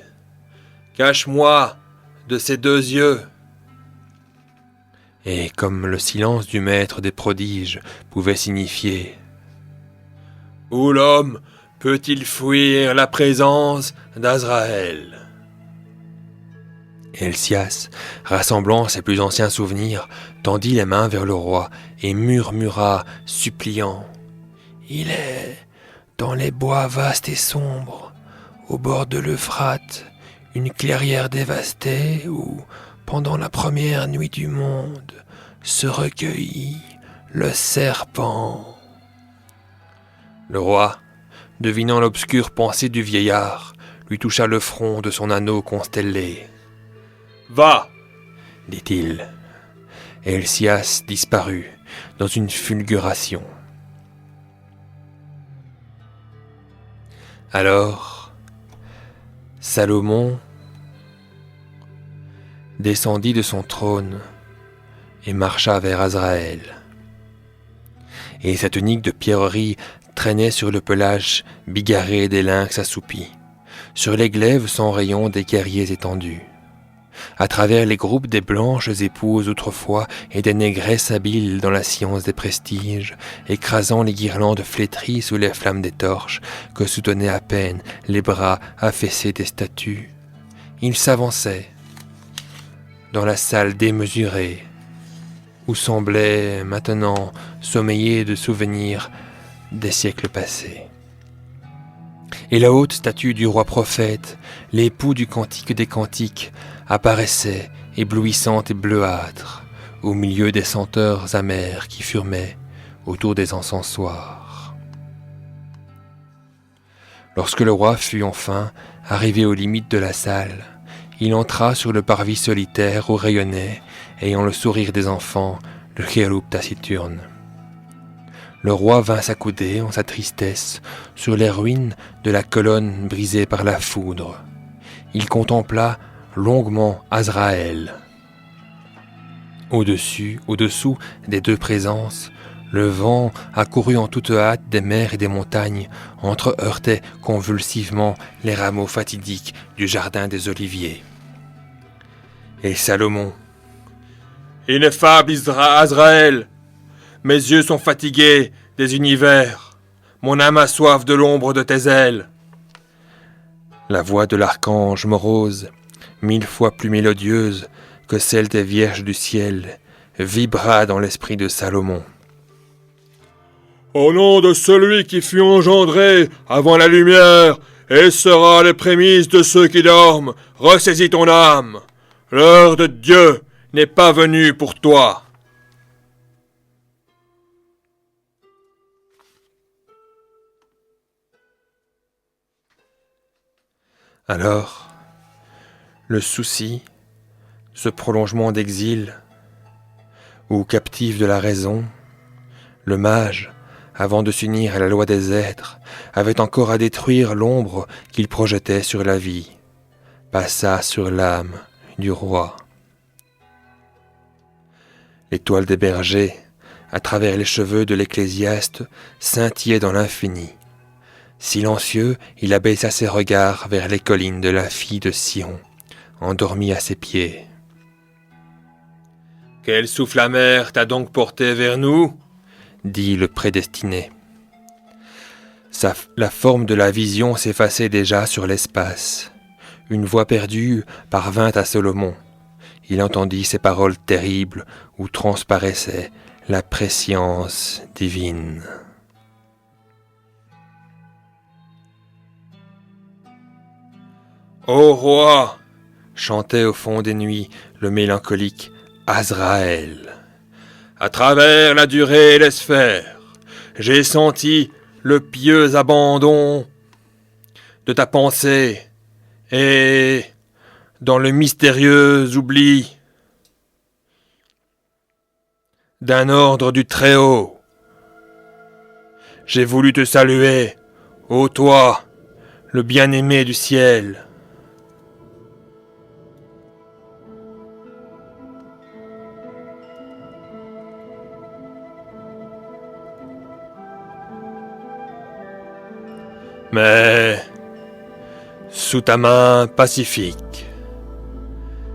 cache-moi de ces 2 yeux !» Et comme le silence du maître des prodiges pouvait signifier « Où l'homme peut-il fuir la présence d'Azraël ?» Helcias, rassemblant ses plus anciens souvenirs, tendit les mains vers le roi et murmura, suppliant « Il est dans les bois vastes et sombres, au bord de l'Euphrate, une clairière dévastée où, pendant la première nuit du monde, se recueillit le serpent. » Le roi, devinant l'obscure pensée du vieillard, lui toucha le front de son anneau constellé. « Va !» dit-il. Helcias disparut dans une fulguration. Alors, Salomon descendit de son trône et marcha vers Azraël. Et sa tunique de pierreries traînait sur le pelage bigarré des lynx assoupis, sur les glaives sans rayons des guerriers étendus. À travers les groupes des blanches épouses autrefois et des négresses habiles dans la science des prestiges, écrasant les guirlandes flétries sous les flammes des torches que soutenaient à peine les bras affaissés des statues, il s'avançait dans la salle démesurée où semblait maintenant sommeiller de souvenirs des siècles passés. Et la haute statue du roi prophète, l'époux du cantique des cantiques, apparaissait, éblouissante et bleuâtre, au milieu des senteurs amères qui fumaient autour des encensoirs. Lorsque le roi fut enfin arrivé aux limites de la salle, il entra sur le parvis solitaire où rayonnait, ayant le sourire des enfants, le chéroupe taciturne. Le roi vint s'accouder en sa tristesse sur les ruines de la colonne brisée par la foudre. Il contempla longuement Azraël. Au-dessous des deux présences, le vent accourut en toute hâte des mers et des montagnes, entre-heurtait convulsivement les rameaux fatidiques du jardin des oliviers. Et Salomon: « Ineffable Azraël, mes yeux sont fatigués des univers, mon âme a soif de l'ombre de tes ailes. » La voix de l'archange morose, 1000 fois plus mélodieuse que celle des vierges du ciel, vibra dans l'esprit de Salomon. « Au nom de celui qui fut engendré avant la lumière et sera les prémices de ceux qui dorment, ressaisis ton âme. L'heure de Dieu n'est pas venue pour toi. » Alors, le souci, ce prolongement d'exil, où captif de la raison, le mage, avant de s'unir à la loi des êtres, avait encore à détruire l'ombre qu'il projetait sur la vie, passa sur l'âme du roi. L'étoile des bergers, à travers les cheveux de l'ecclésiaste, scintillait dans l'infini. Silencieux, il abaissa ses regards vers les collines de la fille de Sion, endormie à ses pieds. « Quel souffle amer t'a donc porté vers nous ?» dit le prédestiné. La forme de la vision s'effaçait déjà sur l'espace. Une voix perdue parvint à Salomon. Il entendit ces paroles terribles où transparaissait la prescience divine. Ô roi, chantait au fond des nuits le mélancolique Azraël. À travers la durée et les sphères, j'ai senti le pieux abandon de ta pensée et dans le mystérieux oubli d'un ordre du Très-Haut. J'ai voulu te saluer, ô toi, le bien-aimé du ciel. Mais sous ta main pacifique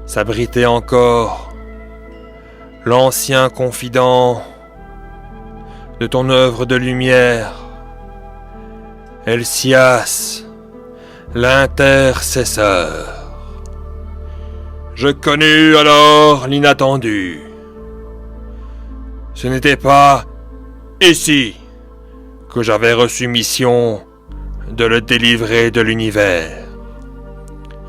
s'abritait encore l'ancien confident de ton œuvre de lumière, Helcias, l'intercesseur. Je connus alors l'inattendu. Ce n'était pas ici que j'avais reçu mission de le délivrer de l'univers.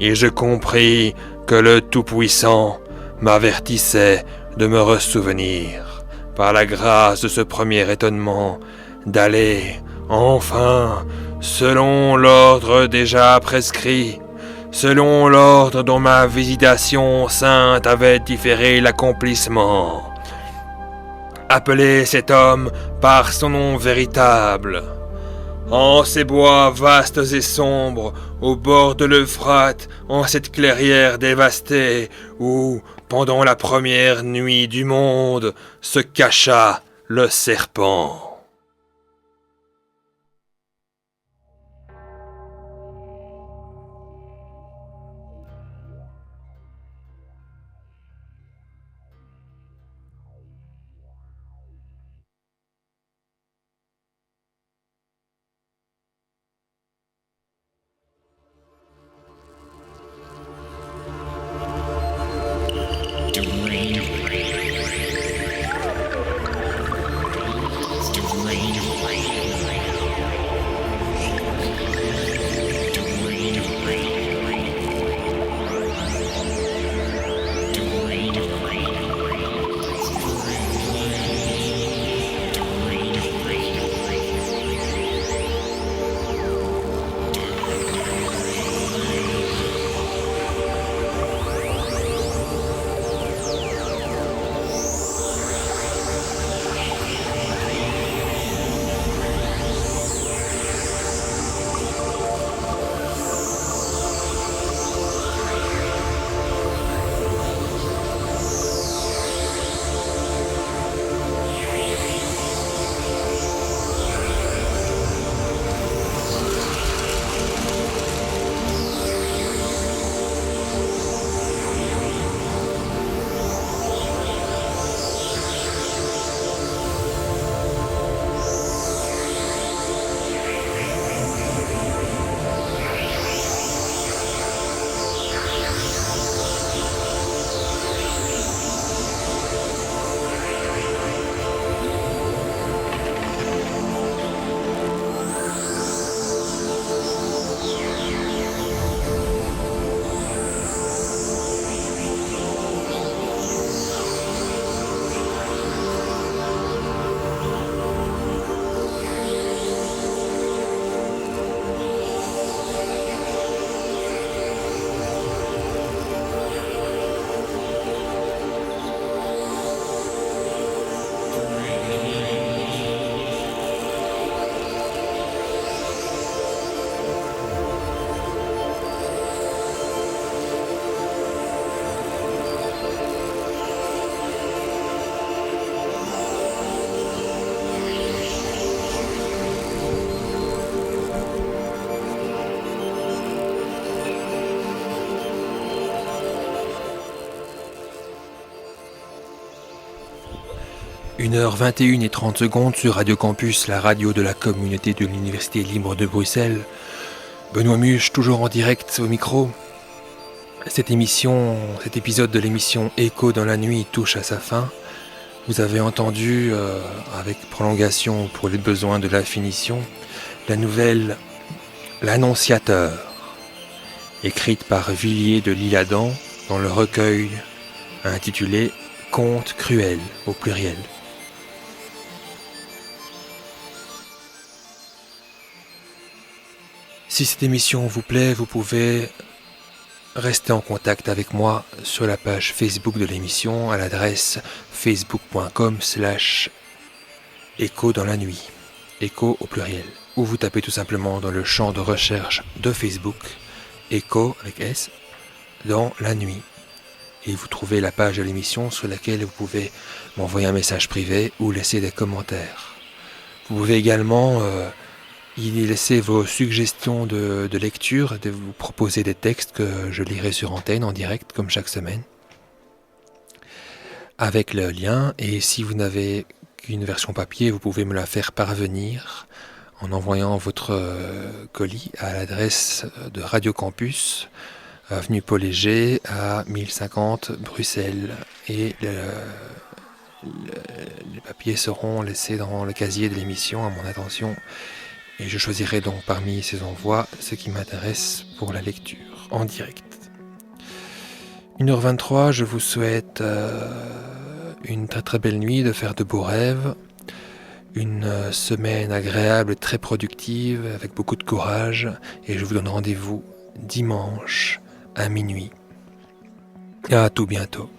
Et je compris que le Tout-Puissant m'avertissait de me ressouvenir, par la grâce de ce premier étonnement, d'aller, enfin, selon l'ordre déjà prescrit, selon l'ordre dont ma visitation sainte avait différé l'accomplissement. Appeler cet homme par son nom véritable. En ces bois vastes et sombres, au bord de l'Euphrate, en cette clairière dévastée, où, pendant la première nuit du monde, se cacha le serpent. 1h21 et 30 secondes sur Radio Campus, la radio de la communauté de l'Université libre de Bruxelles. Benoît Muche, toujours en direct au micro. Cet épisode de l'émission Écho dans la nuit touche à sa fin. Vous avez entendu, avec prolongation pour les besoins de la finition, la nouvelle L'Annonciateur, écrite par Villiers de l'Isle-Adam dans le recueil intitulé Contes cruels au pluriel. Si cette émission vous plaît, vous pouvez rester en contact avec moi sur la page Facebook de l'émission à l'adresse facebook.com/écho dans la nuit, écho au pluriel, ou vous tapez tout simplement dans le champ de recherche de Facebook, écho avec S, dans la nuit. Et vous trouvez la page de l'émission sur laquelle vous pouvez m'envoyer un message privé ou laisser des commentaires. Vous pouvez également y laisser vos suggestions de lecture, de vous proposer des textes que je lirai sur antenne en direct comme chaque semaine avec le lien. Et si vous n'avez qu'une version papier, vous pouvez me la faire parvenir en envoyant votre colis à l'adresse de Radio Campus, avenue Paul Léger à 1050 Bruxelles. Et les papiers seront laissés dans le casier de l'émission à mon attention. Et je choisirai donc parmi ces envois ce qui m'intéresse pour la lecture en direct. 1h23, je vous souhaite une très très belle nuit, de faire de beaux rêves, une semaine agréable et très productive avec beaucoup de courage, et je vous donne rendez-vous dimanche à minuit. À tout bientôt.